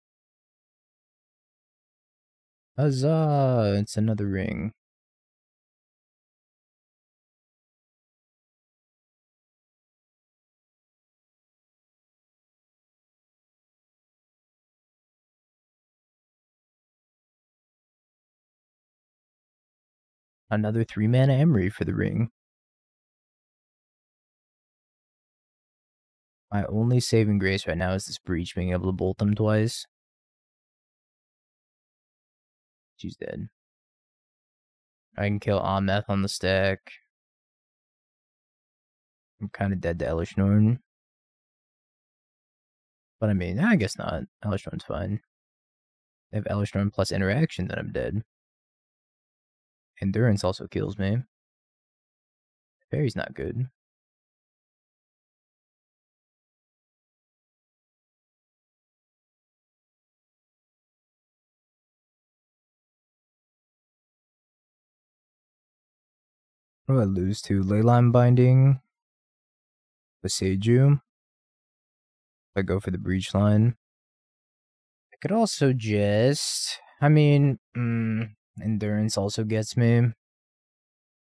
Huzzah! It's another ring. Another 3-mana Emry for the ring. My only saving grace right now is this Breach being able to bolt them twice. She's dead. I can kill Omnath on the stack. I'm kind of dead to Elishnorn. But I mean, I guess not. Elishnorn's fine. If Elishnorn plus interaction, then I'm dead. Endurance also kills me. Fairy's not good. What do I lose to? Leyline Binding? Beseju? I go for the Breach line. I could also just... I mean, Endurance also gets me.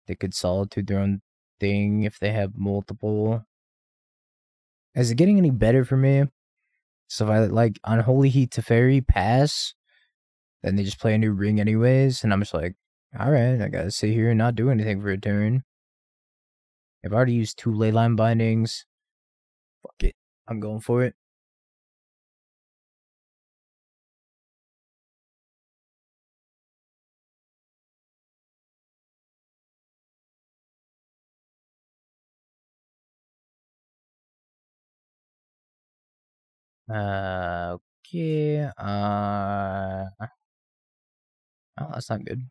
They could Solitude their own thing if they have multiple. Is it getting any better for me? So if I like Unholy Heat Teferi pass, then they just play a new ring anyways, and I'm just like, alright, I gotta sit here and not do anything for a turn. I've already used 2 Leyline Bindings. Fuck it. I'm going for it. Okay. Oh, that's not good.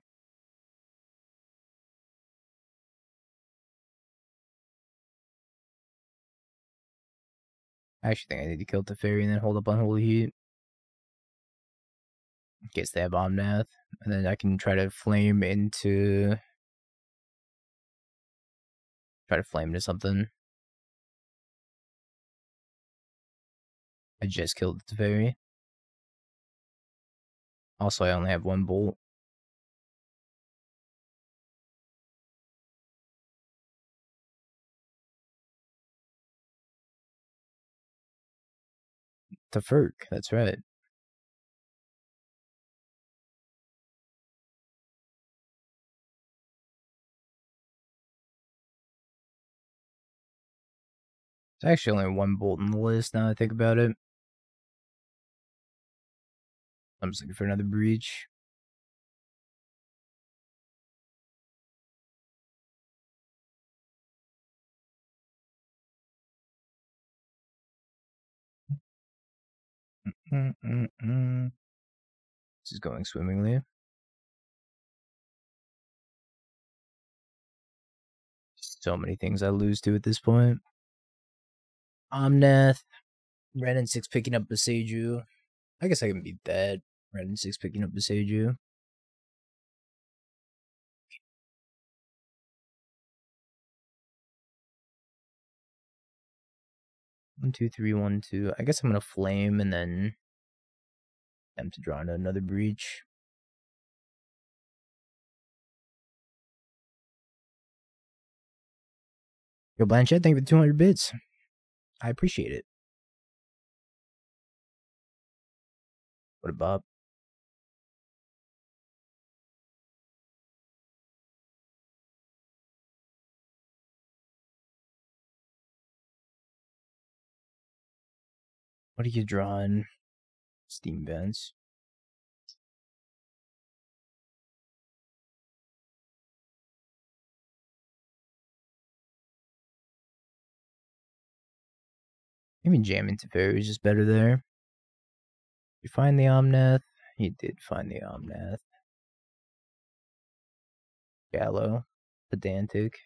I actually think I need to kill Teferi and then hold up Unholy Heat. In case they have Omnath. And then I can try to flame into... Try to flame into something. I just killed the Teferi. Also, I only have 1 bolt. Teferi, that's right. There's actually only 1 bolt in the list now that I think about it. I'm just looking for another Breach. This is going swimmingly. So many things I lose to at this point. Omnath. Red and 6 picking up Beseju. I guess I can beat that. Red and 6 picking up Beseju. One, two, three, 1, 2. I guess I'm gonna flame and then attempt to draw into another Breach. Yo, Blanchett, thank you for the 200 bits. I appreciate it. What a bop. What are you drawing? Steam Vents. Maybe jamming Teferi is just better there. You find the Omnath? He did find the Omnath. Shallow. Pedantic.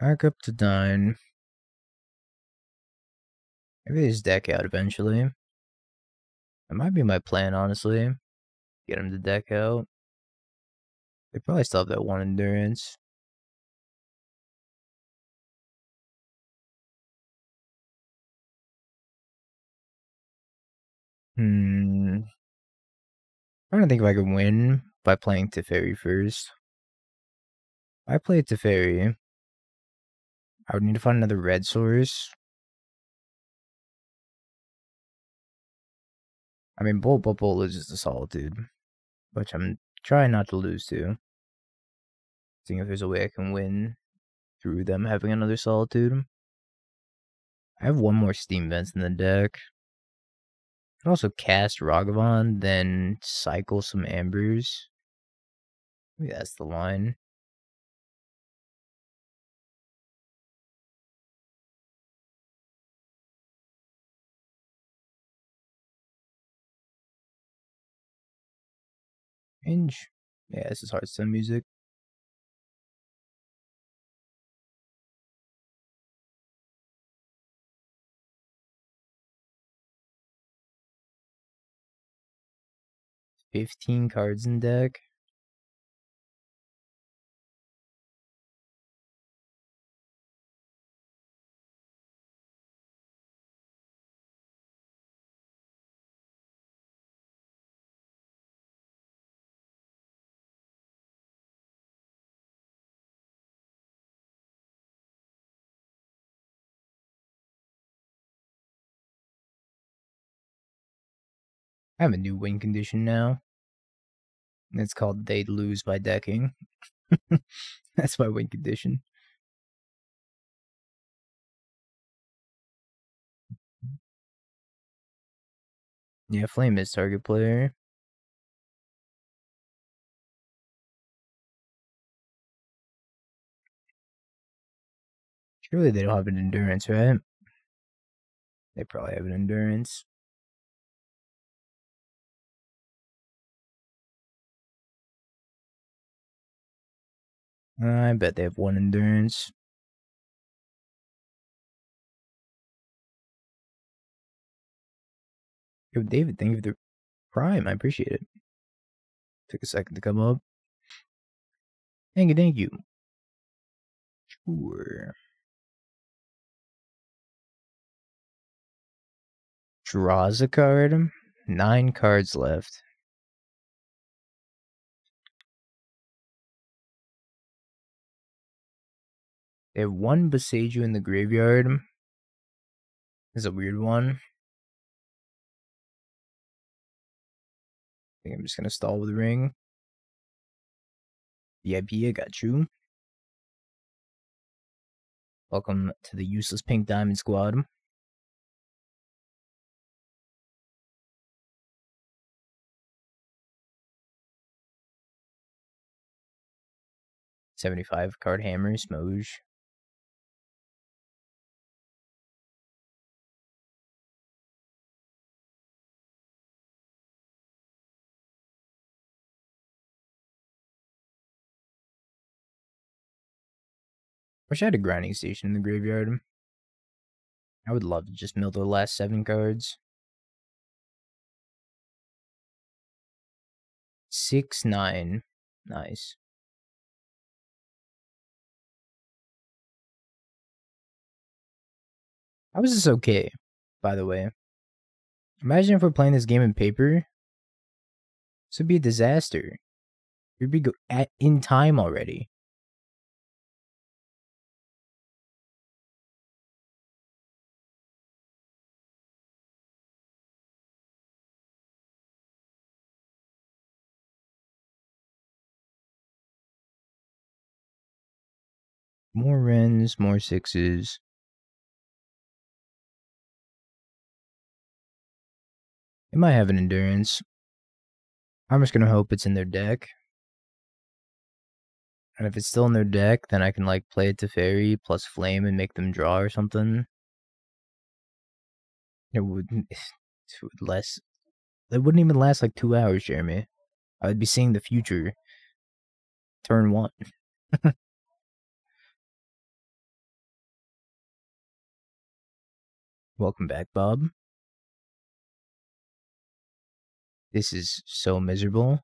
Back up to 9. Maybe his deck out eventually. That might be my plan, honestly. Get him to deck out. They probably still have that 1 endurance. I'm trying to think if I could win by playing Teferi first. If I play Teferi, I would need to find another red source. I mean, Bauble loses to Solitude, which I'm trying not to lose to. Seeing if there's a way I can win through them having another Solitude. I have one more Steam Vents in the deck. I can also cast Ragavan, then cycle some Ambers. Maybe that's the line. Range. Yeah, this is Hearthstone music. $15 cards in deck. I have a new win condition now. It's called They Lose by Decking. That's my win condition. Yeah, Flame is target player. Surely they don't have an endurance, right? They probably have an endurance. I bet they have one endurance. Yo, David, thank you for the prime. I appreciate it. Took a second to come up. Thank you. Sure. Draws a card. 9 cards left. They have one Boseiju in the graveyard. This is a weird one. I think I'm just gonna stall with Ring. VIP, I got you. Welcome to the useless Pink Diamond Squad. $75 card hammer, Smoge. Wish I had a grinding station in the graveyard. I would love to just mill the last 7 cards. 6-9. Nice. How is this okay, by the way? Imagine if we're playing this game in paper. This would be a disaster. We'd be in time already. More Wrens, more 6s. They might have an endurance. I'm just gonna hope it's in their deck. And if it's still in their deck, then I can like play it Teferi plus Flame and make them draw or something. It wouldn't less. It wouldn't even last like 2 hours, Jeremy. I would be seeing the future. Turn 1. Welcome back, Bob. This is so miserable.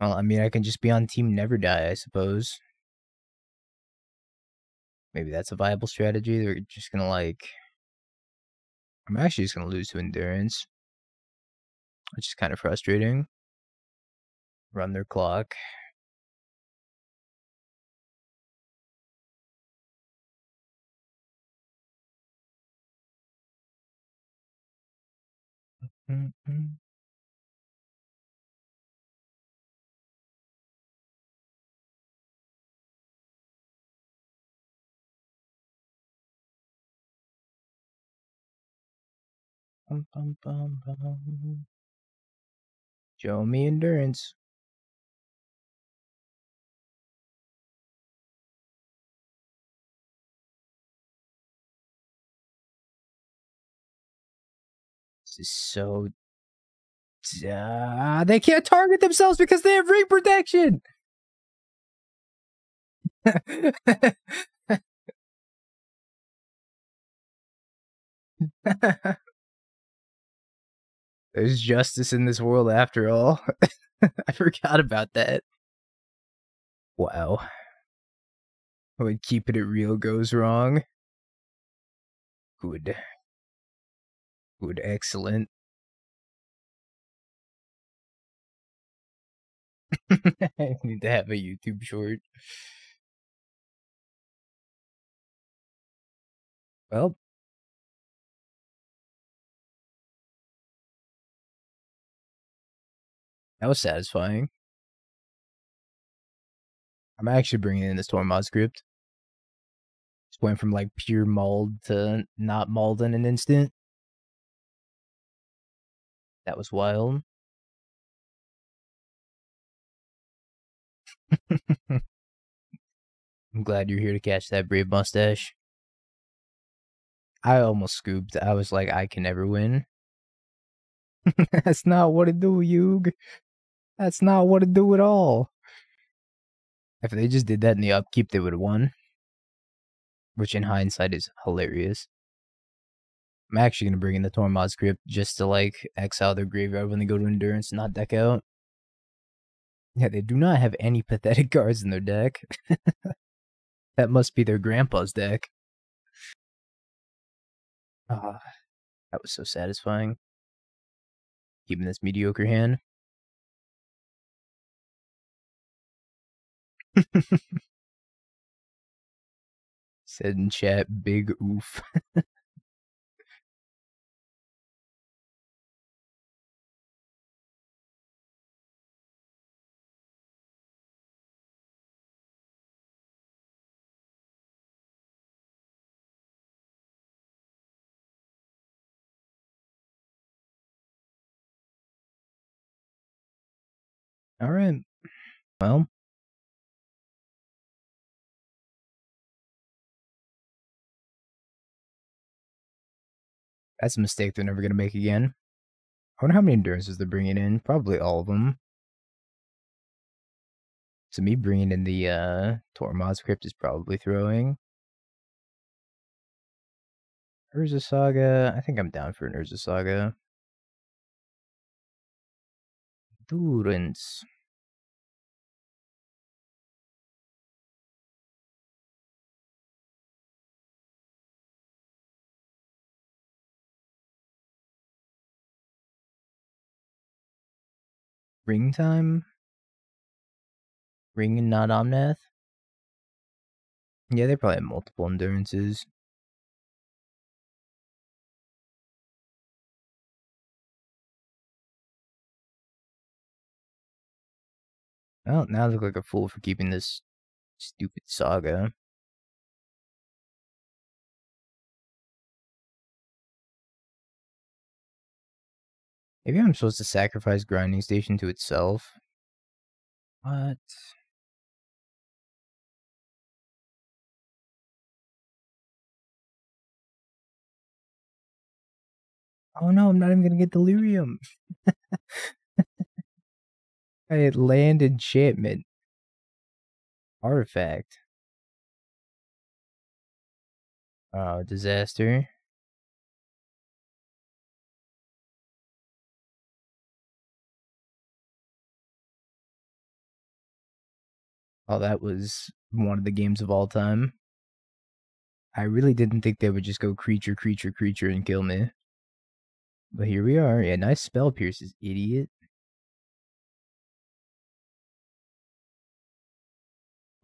Well, I mean, I can just be on Team Never Die, I suppose. Maybe that's a viable strategy. They're just gonna like... I'm actually just gonna lose to Endurance. which is kind of frustrating. Run their clock. Show me endurance. This is so... they can't target themselves because they have ring protection! There's justice in this world after all. I forgot about that. Wow. When keeping it real goes wrong. Good. Good, excellent. I need to have a YouTube short. Well. That was satisfying. I'm actually bringing in this Tormod script. Just went from like pure mauled to not mauled in an instant. That was wild. I'm glad you're here to catch that brave mustache. I almost scooped. I was like, I can never win. That's not what it do, Yug. That's not what it do at all. If they just did that in the upkeep, they would have won. Which in hindsight is hilarious. I'm actually going to bring in the Tormod script just to like exile their graveyard when they go to Endurance and not deck out. Yeah, they do not have any pathetic cards in their deck. That must be their grandpa's deck. Ah, that was so satisfying. Keeping this mediocre hand. Said in chat, big oof. Alright. Well. That's a mistake they're never going to make again. I wonder how many Endurances they're bringing in. Probably all of them. So me bringing in the Tormod script is probably throwing. Urza Saga. I think I'm down for an Urza Saga. Endurance. Ring time? Ring and not Omnath? Yeah, they probably have multiple Endurances. Well, now I look like a fool for keeping this stupid Saga. Maybe I'm supposed to sacrifice Grinding Station to itself. What? Oh no, I'm not even gonna get Delirium. I had land enchantment. Artifact. Oh, disaster. Oh, that was one of the games of all time. I really didn't think they would just go creature, creature, creature and kill me. But here we are. Yeah, nice spell pierces, idiot.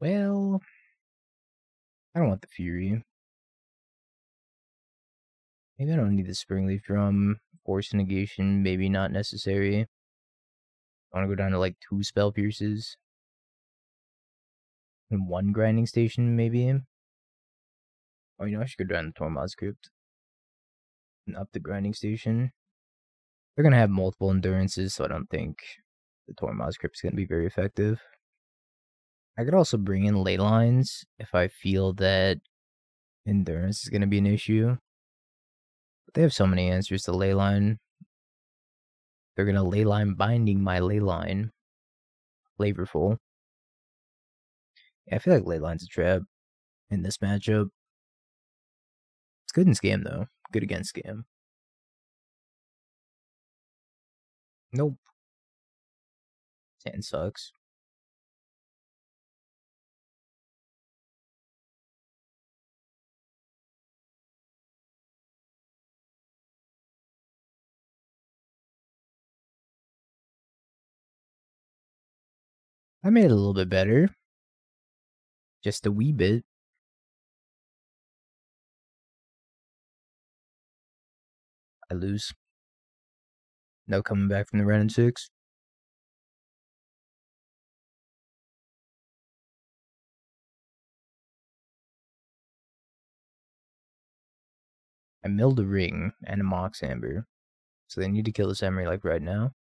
Well, I don't want the Fury. Maybe I don't need the Springleaf Drum. Force of Negation, maybe not necessary. I want to go down to like 2 spell pierces. And 1 grinding station, maybe. Oh, you know, I should go down to Tormod's Crypt. And up the grinding station. They're going to have multiple endurances, so I don't think the Tormod's Crypt is going to be very effective. I could also bring in ley lines if I feel that endurance is going to be an issue. But they have so many answers to leyline. They're going to leyline binding my leyline. Flavorful. Yeah, I feel like leyline's a trap in this matchup. It's good in scam, though. Good against scam. Nope. Hand sucks. I made it a little bit better. Just a wee bit. I lose. No coming back from the Ren and 6. I milled a ring and a Mox Amber. So they need to kill this Emry like right now.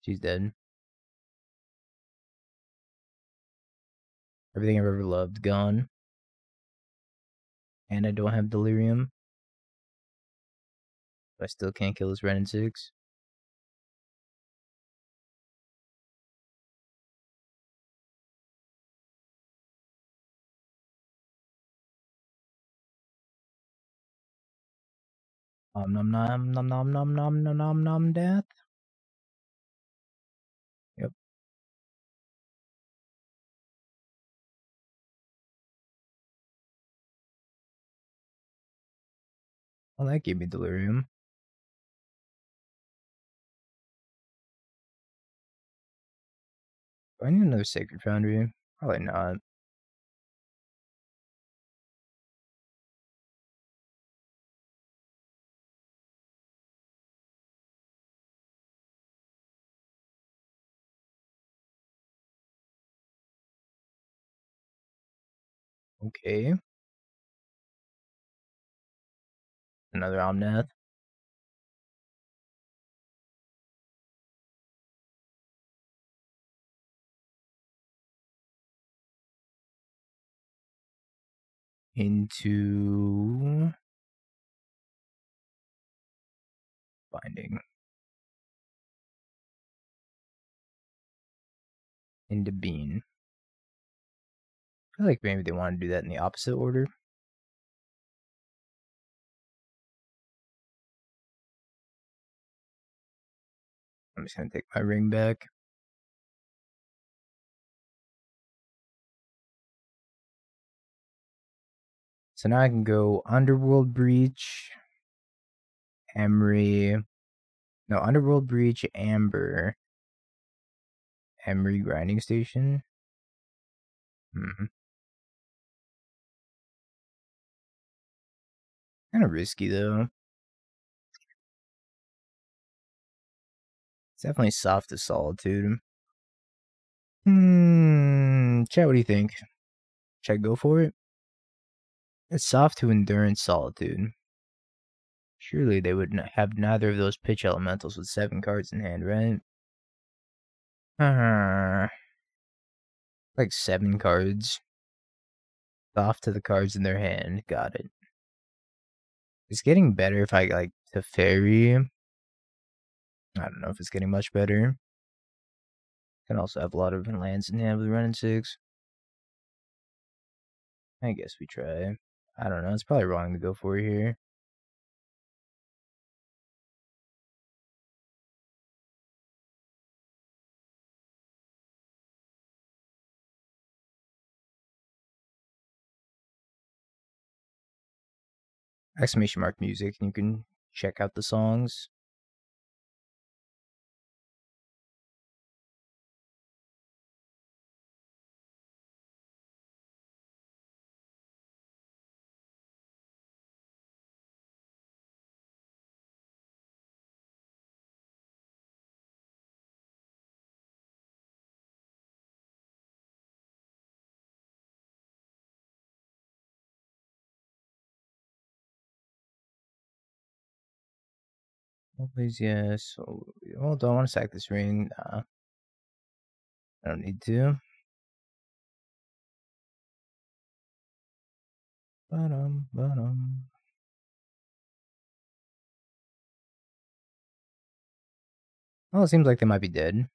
She's dead. Everything I've ever loved, gone. And I don't have Delirium. But I still can't kill this Ren and 6. Nom nom nom nom nom nom nom nom nom nom death. Yep. Well, that gave me Delirium. Do I need another Sacred Foundry? Probably not. Okay. Another Omnath. Into binding. Into bean. I feel like maybe they want to do that in the opposite order. I'm just gonna take my ring back. So now I can go Underworld Breach, Emry. No, Underworld Breach, Amber. Emry Grinding Station. Kind of risky though. It's definitely soft to Solitude. Chat, what do you think? Should I go for it? It's soft to Endurance Solitude. Surely they would have neither of those pitch elementals with 7 cards in hand, right? Like 7 cards. Soft to the cards in their hand. Got it. It's getting better if I like Teferi. I don't know if it's getting much better. Can also have a lot of lands in hand with running 6. I guess we try. I don't know. It's probably wrong to go for it here. exclamation mark music, and you can check out the songs. Always yes. Well, do I want to sack this ring? Nah, I don't need to. Ba-dum. Well, it seems like they might be dead.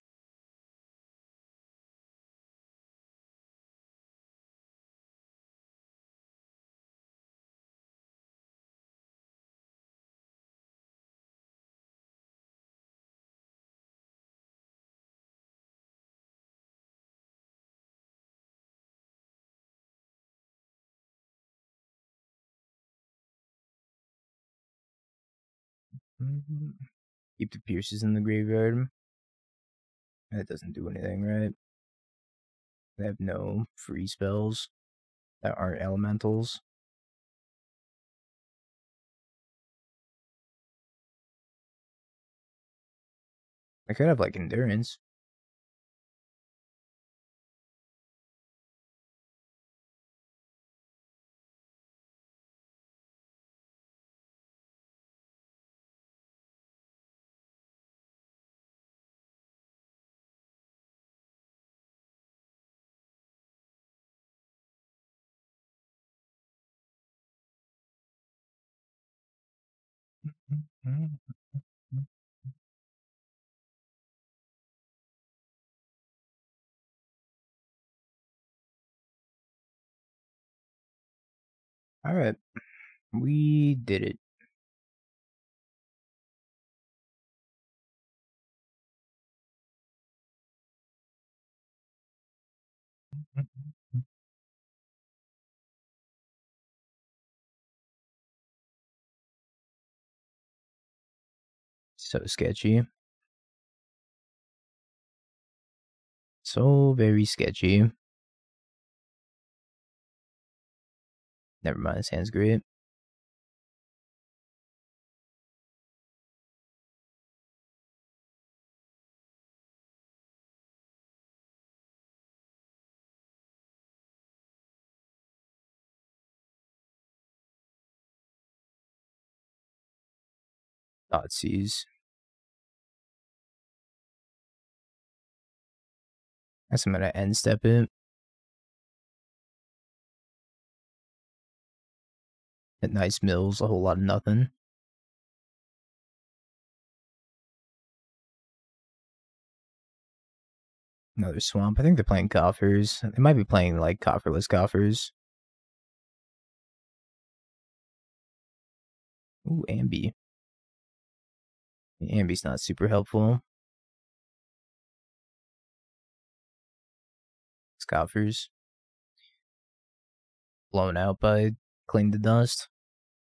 Keep the pierces in the graveyard. That doesn't do anything, right? They have no free spells that aren't elementals. I could have like endurance. All right, we did it. So sketchy. So very sketchy. Never mind, his hand's great. Thoughtseize. Guess I'm gonna end step it. At nice mills, a whole lot of nothing. Another swamp. I think they're playing coffers. They might be playing like cofferless coffers. Ooh, Ambi. Ambi's not super helpful. Scoffers. Blown out by Cling to Dust.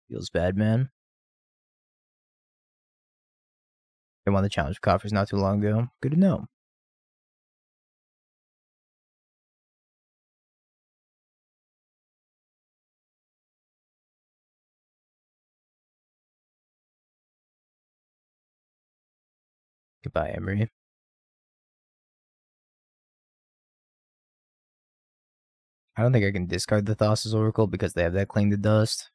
Feels bad, man. They won the challenge for coffers not too long ago. Good to know. Goodbye, Emry. I don't think I can discard the Thassa's Oracle because they have that Cling to Dust.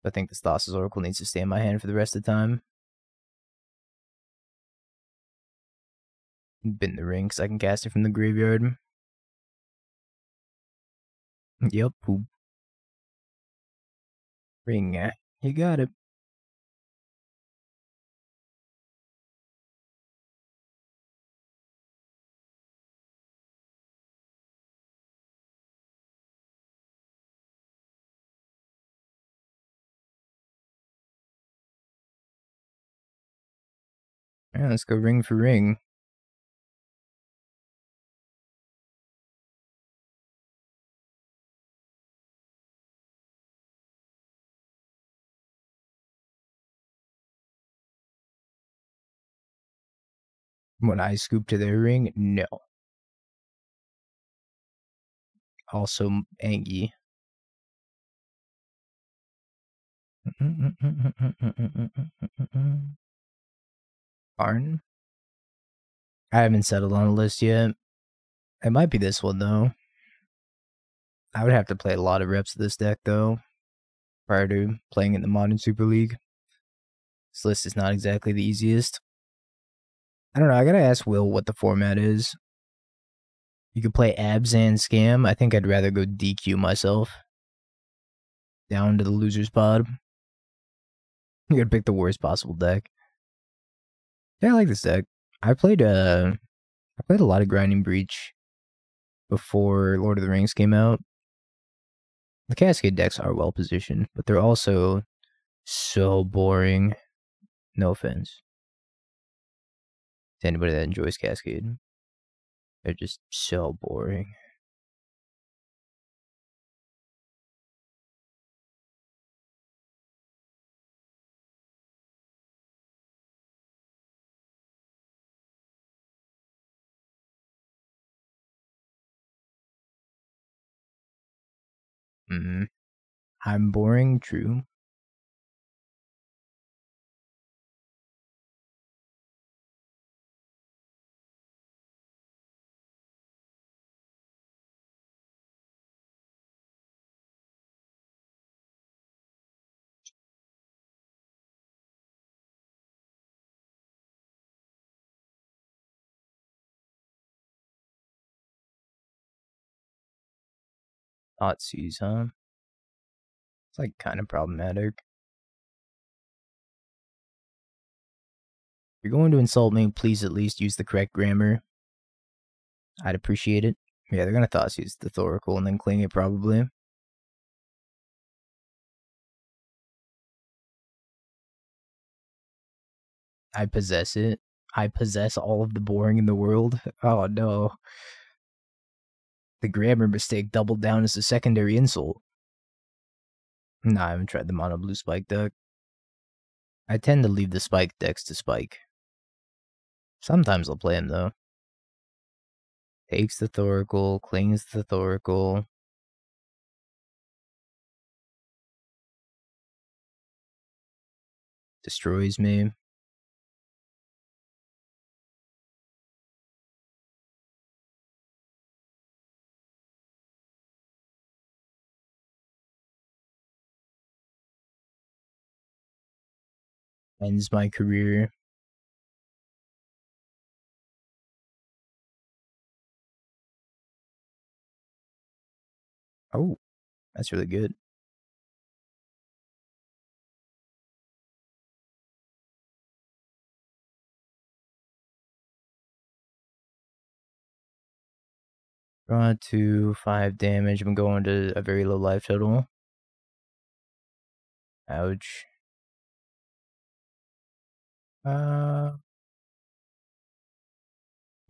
I think this Thassa's Oracle needs to stay in my hand for the rest of the time. Bin the ring because I can cast it from the graveyard. Yep, poop. Ring, you got it. Yeah, let's go ring for ring. When I scoop to their ring, no. Also, Angie. Tarn? I haven't settled on a list yet. It might be this one, though. I would have to play a lot of reps of this deck, though, prior to playing in the Modern Super League. This list is not exactly the easiest. I don't know, I gotta ask Will what the format is. You could play Abs and Scam. I think I'd rather go DQ myself. Down to the loser's pod. You gotta pick the worst possible deck. Yeah, I like this deck. I played a lot of Grinding Breach before Lord of the Rings came out. The Cascade decks are well positioned, but they're also so boring. No offense to anybody that enjoys Cascade. They're just so boring. I'm boring, true. Thoughtseize, huh? It's like kind of problematic. If you're going to insult me, please at least use the correct grammar. I'd appreciate it. Yeah, they're gonna Thoughtseize the Thoracle and then cling it probably. I possess it. I possess all of the boring in the world. Oh no. The grammar mistake doubled down as a secondary insult. Nah, I haven't tried the mono blue spike deck. I tend to leave the spike decks to spike. Sometimes I'll play them though. Takes the Thoracle, clings the Thoracle. Destroys me. Ends my career. Oh, that's really good. Draw 2, 5 damage. I'm going to a very low life total. Ouch. I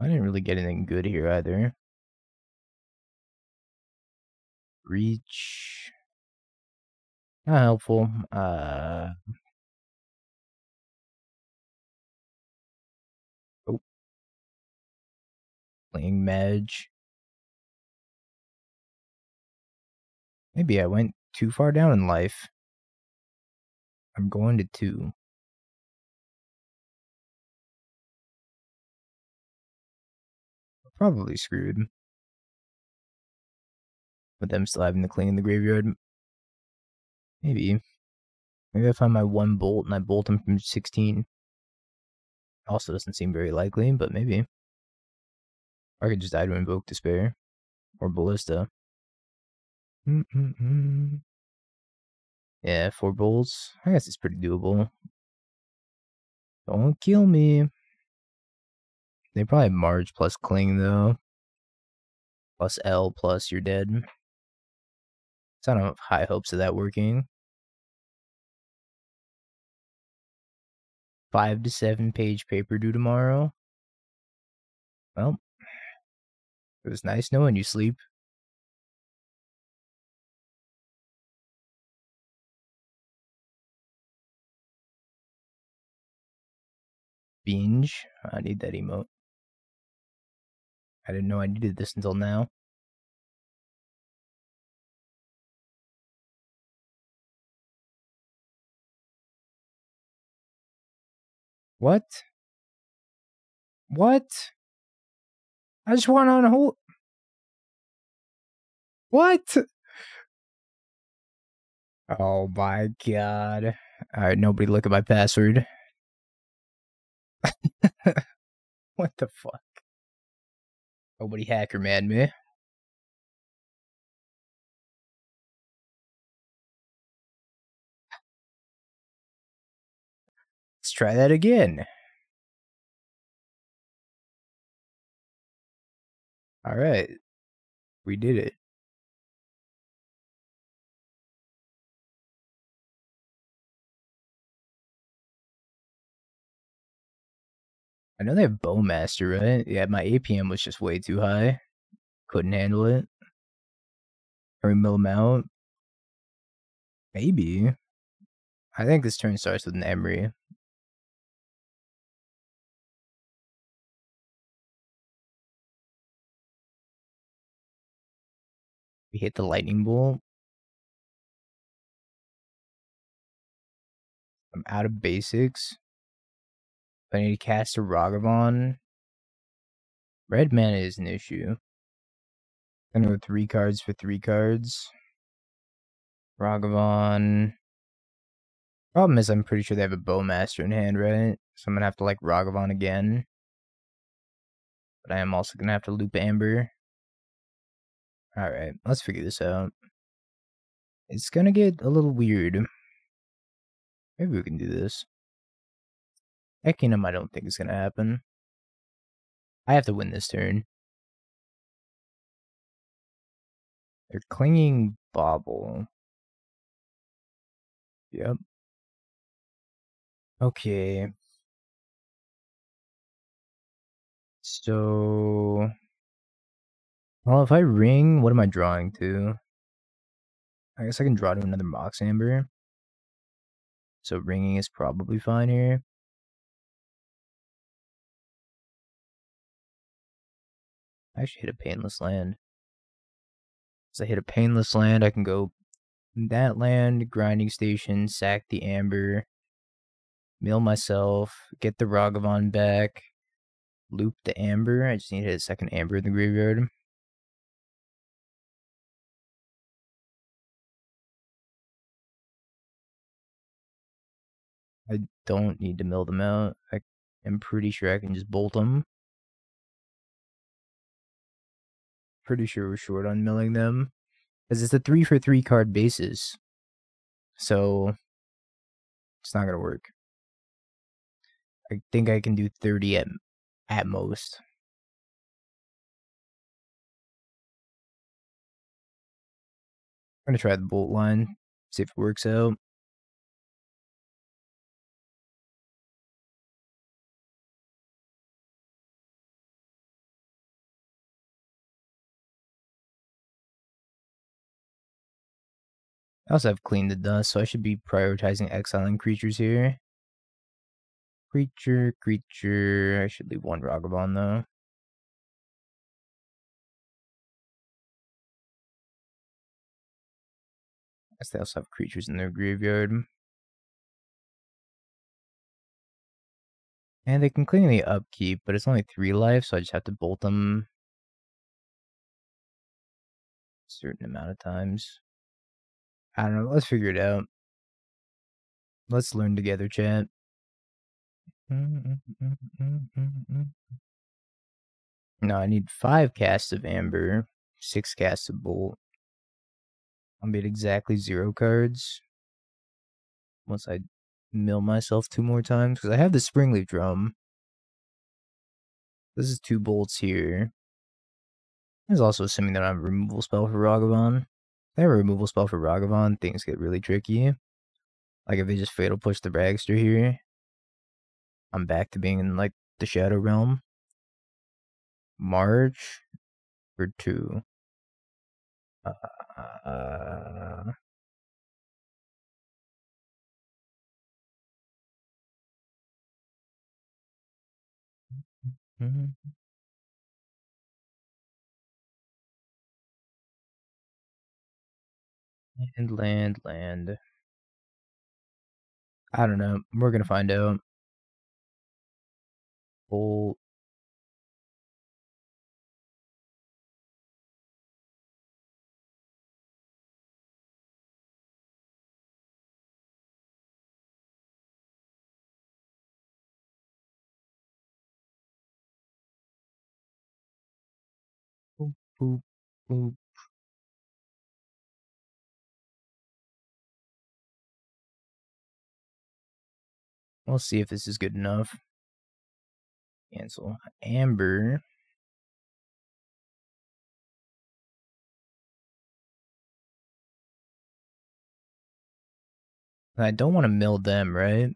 didn't really get anything good here either. Reach. Not helpful. Oh. Playing Mage. Maybe I went too far down in life. I'm going to 2. Probably screwed. With them still having the cling in the graveyard. Maybe. Maybe I find my 1 bolt and I bolt him from 16. Also doesn't seem very likely, but maybe. Or I could just die to Invoke Despair. Or Ballista. Yeah, 4 bolts. I guess it's pretty doable. Don't kill me. They probably have Marge plus Cling, though. Plus L plus you're dead. So I don't have high hopes of that working. 5 to 7 page paper due tomorrow. Well, it was nice knowing you, Sleep. Binge. I need that emote. I didn't know I needed this until now. What? What? I just want on a whole. What? Oh my god. Alright, nobody look at my password. What the fuck? Nobody hacker man me. Let's try that again. Alright. We did it. I know they have Bowmaster, right? Yeah, my APM was just way too high. Couldn't handle it. Or mill him out. Maybe. I think this turn starts with an Emry. We hit the lightning bolt. I'm out of basics. I need to cast a Ragavan. Red mana is an issue. I'm gonna go 3 cards for 3 cards. Ragavan. Problem is, I'm pretty sure they have a Bowmaster in hand, right? So I'm gonna have to like Ragavan again. But I am also gonna have to loop Amber. Alright, let's figure this out. It's gonna get a little weird. Maybe we can do this. Ekinum, I don't think is gonna happen. I have to win this turn. They're clinging Bauble. Yep. Okay. So... Well, if I ring, what am I drawing to? I guess I can draw to another Mox Amber. So ringing is probably fine here. I actually hit a Painless Land. As I hit a Painless Land, I can go that land, Grinding Station, sack the Amber, mill myself, get the Ragavan back, loop the Amber. I just need to hit a second Amber in the graveyard. I don't need to mill them out. I am pretty sure I can just bolt them. Pretty sure we're short on milling them. Because it's a 3 for 3 card basis. So it's not gonna work. I think I can do 30 at most. I'm gonna try the bolt line, see if it works out. I also have cleaned the dust, so I should be prioritizing exiling creatures here. Creature. I should leave one Ragavan though. I guess they also have creatures in their graveyard. And they can clean the upkeep, but it's only 3 life, so I just have to bolt them a certain amount of times. I don't know, let's figure it out. Let's learn together, chat. No, I need 5 casts of Amber, 6 casts of Bolt. I'll be at exactly 0 cards. Once I mill myself 2 more times, because I have the Springleaf Drum. This is 2 bolts here. There's also assuming that I have a removal spell for Ragavan. If I have a removal spell for Ragavan, things get really tricky. Like if they just Fatal Push the Dragster here, I'm back to being in like the Shadow Realm. March for 2. Land. I don't know. We're gonna find out. Bolt. Boop, boop, boop. We'll see if this is good enough. Cancel. Amber. I don't want to mill them, right?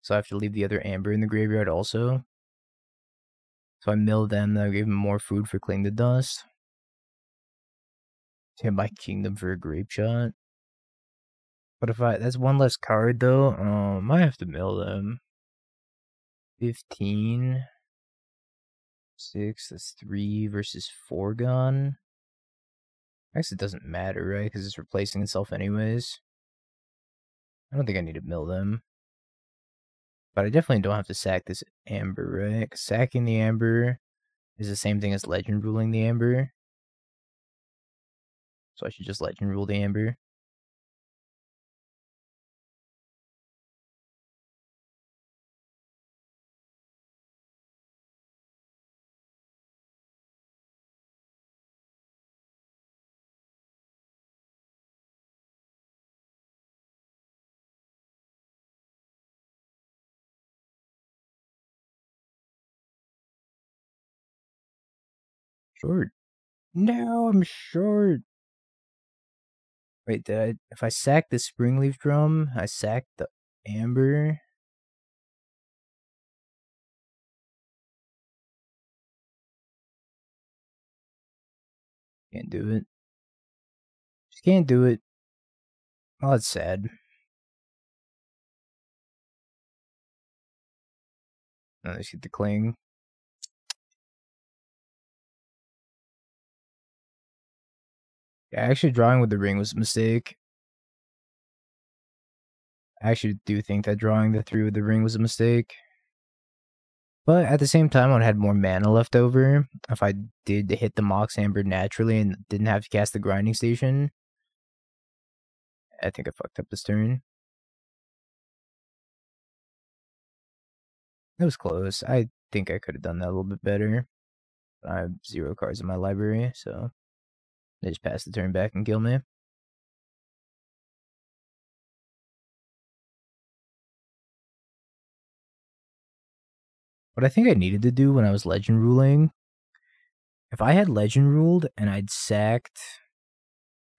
So I have to leave the other Amber in the graveyard also. So I mill them, that'll give them more food for Cling the Dust. Hit my Kingdom for a Grape Shot. But if that's one less card though, I might have to mill them. 15. 6, that's 3 versus 4 gone. I guess it doesn't matter, right? Because it's replacing itself anyways. I don't think I need to mill them. But I definitely don't have to sack this Amber, right? 'Cause sacking the Amber is the same thing as Legend ruling the Amber. So I should just Legend rule the Amber. Short. No, I'm short. Wait, if I sack the Springleaf Drum, I sack the Amber. Can't do it. Just can't do it. Oh, that's sad. No, let's get the Cling. Yeah, actually drawing with the ring was a mistake. I actually do think that drawing the 3 with the ring was a mistake. But at the same time, I would have had more mana left over if I did hit the Mox Amber naturally and didn't have to cast the Grinding Station. I think I fucked up this turn. That was close. I think I could have done that a little bit better. But I have 0 cards in my library, so they just pass the turn back and kill me. What I think I needed to do when I was Legend ruling, if I had Legend ruled and I'd sacked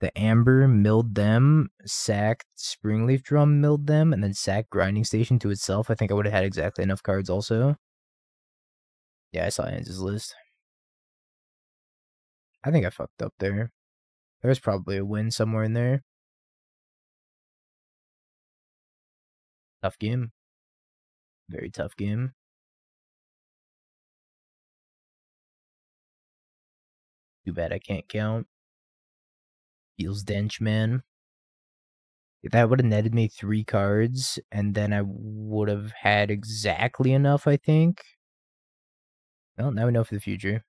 the Amber, milled them, sacked Springleaf Drum, milled them, and then sacked Grinding Station to itself, I think I would have had exactly enough cards also. Yeah, I saw Hans' list. I think I fucked up there. There's probably a win somewhere in there. Tough game. Very tough game. Too bad I can't count. Feels dench, man. That would have netted me 3 cards, and then I would have had exactly enough, I think. Well, now we know for the future.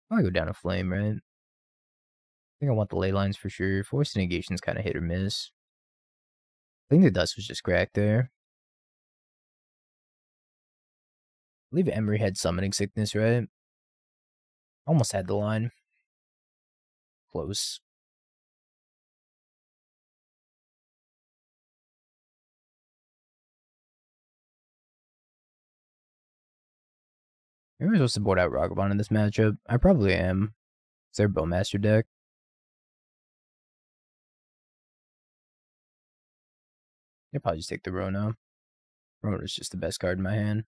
I'll go down a flame, right? I think I want the ley lines for sure. Force of Negation's kind of hit or miss. I think the dust was just cracked there. I believe Emry had Summoning Sickness, right? Almost had the line. Close. Maybe I'm supposed to board out Ragavan in this matchup. I probably am. It's their Bowmaster deck. I'll probably just take the Rona. Rona's just the best card in my hand.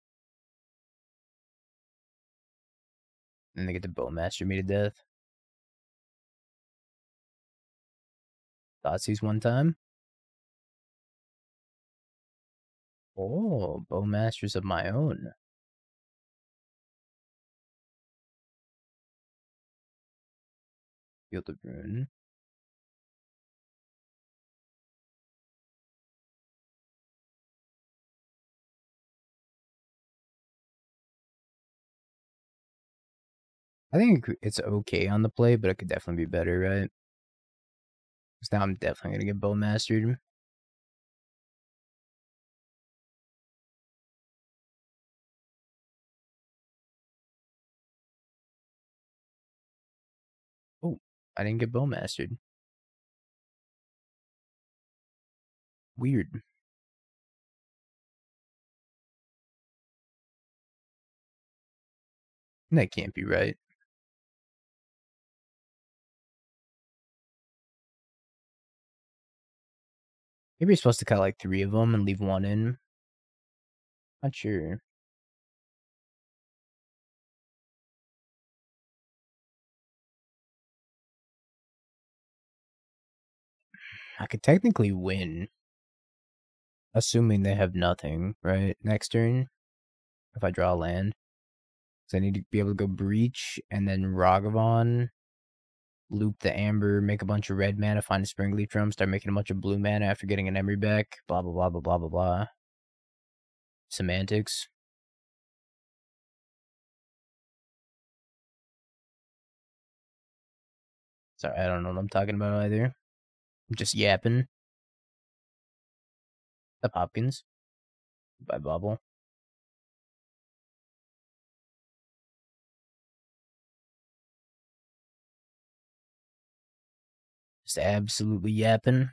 And they get to Bowmaster me to death. Thoughtseize one time. Oh, Bowmasters of my own. Field of Ruin. I think it's okay on the play, but it could definitely be better, right? Because now I'm definitely going to get Bowmastered. Oh, I didn't get Bowmastered. Weird. That can't be right. Maybe you're supposed to cut like 3 of them and leave 1 in. Not sure. I could technically win. Assuming they have nothing, right? Next turn. If I draw a land. So I need to be able to go Breach and then Ragavan. Loop the Amber, make a bunch of red mana, find a Springleaf Drum, start making a bunch of blue mana after getting an Emry back. Blah, blah, blah, blah, blah, blah, blah. Semantics. Sorry, I don't know what I'm talking about either. I'm just yapping. The Hopkins by Bauble. Just absolutely yapping.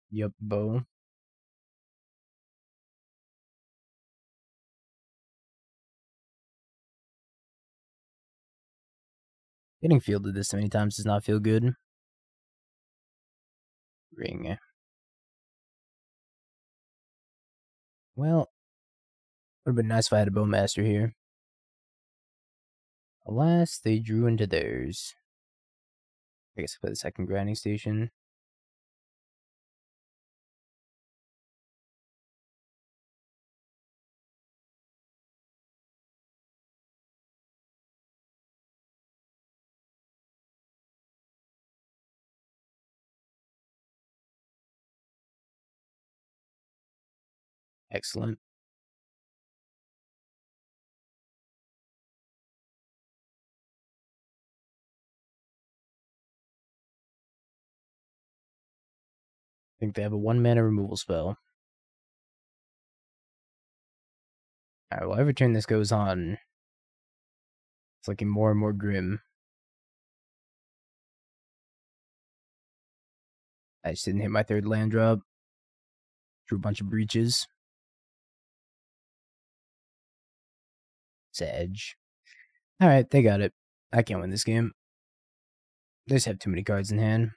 Yup, Bo. Getting fielded this many times does not feel good. Ring. Well, would have been nice if I had a Bowmaster here. Alas, they drew into theirs. I guess I play the second grinding station. Excellent. I think they have a 1 mana removal spell. Alright, well, every turn this goes on, it's looking more and more grim. I just didn't hit my 3rd land drop. Drew a bunch of breaches. It's edge. Alright, they got it. I can't win this game. They just have too many cards in hand.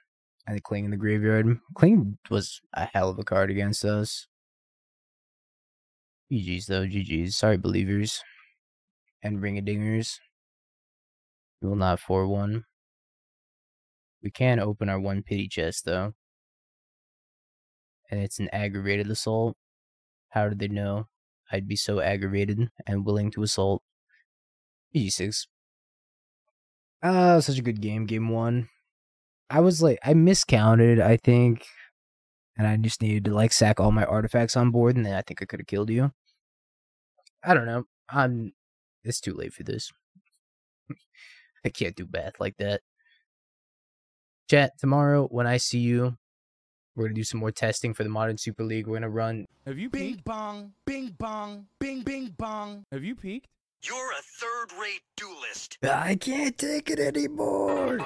I think Cling in the graveyard. Cling was a hell of a card against us. GG's though, GG's. Sorry, believers. And ring-a-dingers. We will not 4-1. We can open our 1 pity chest though. And it's an aggravated assault. How did they know I'd be so aggravated and willing to assault? GG6. Such a good game, game 1. I was like, I miscounted, I think. And I just needed to like sack all my artifacts on board, and then I think I could have killed you. I don't know. It's too late for this. I can't do math like that. Chat, tomorrow when I see you, we're gonna do some more testing for the Modern Super League. We're gonna run. Have you Bing peaked? bong, bing bong, bing bing bong. Have you peaked? You're a third-rate duelist. I can't take it anymore.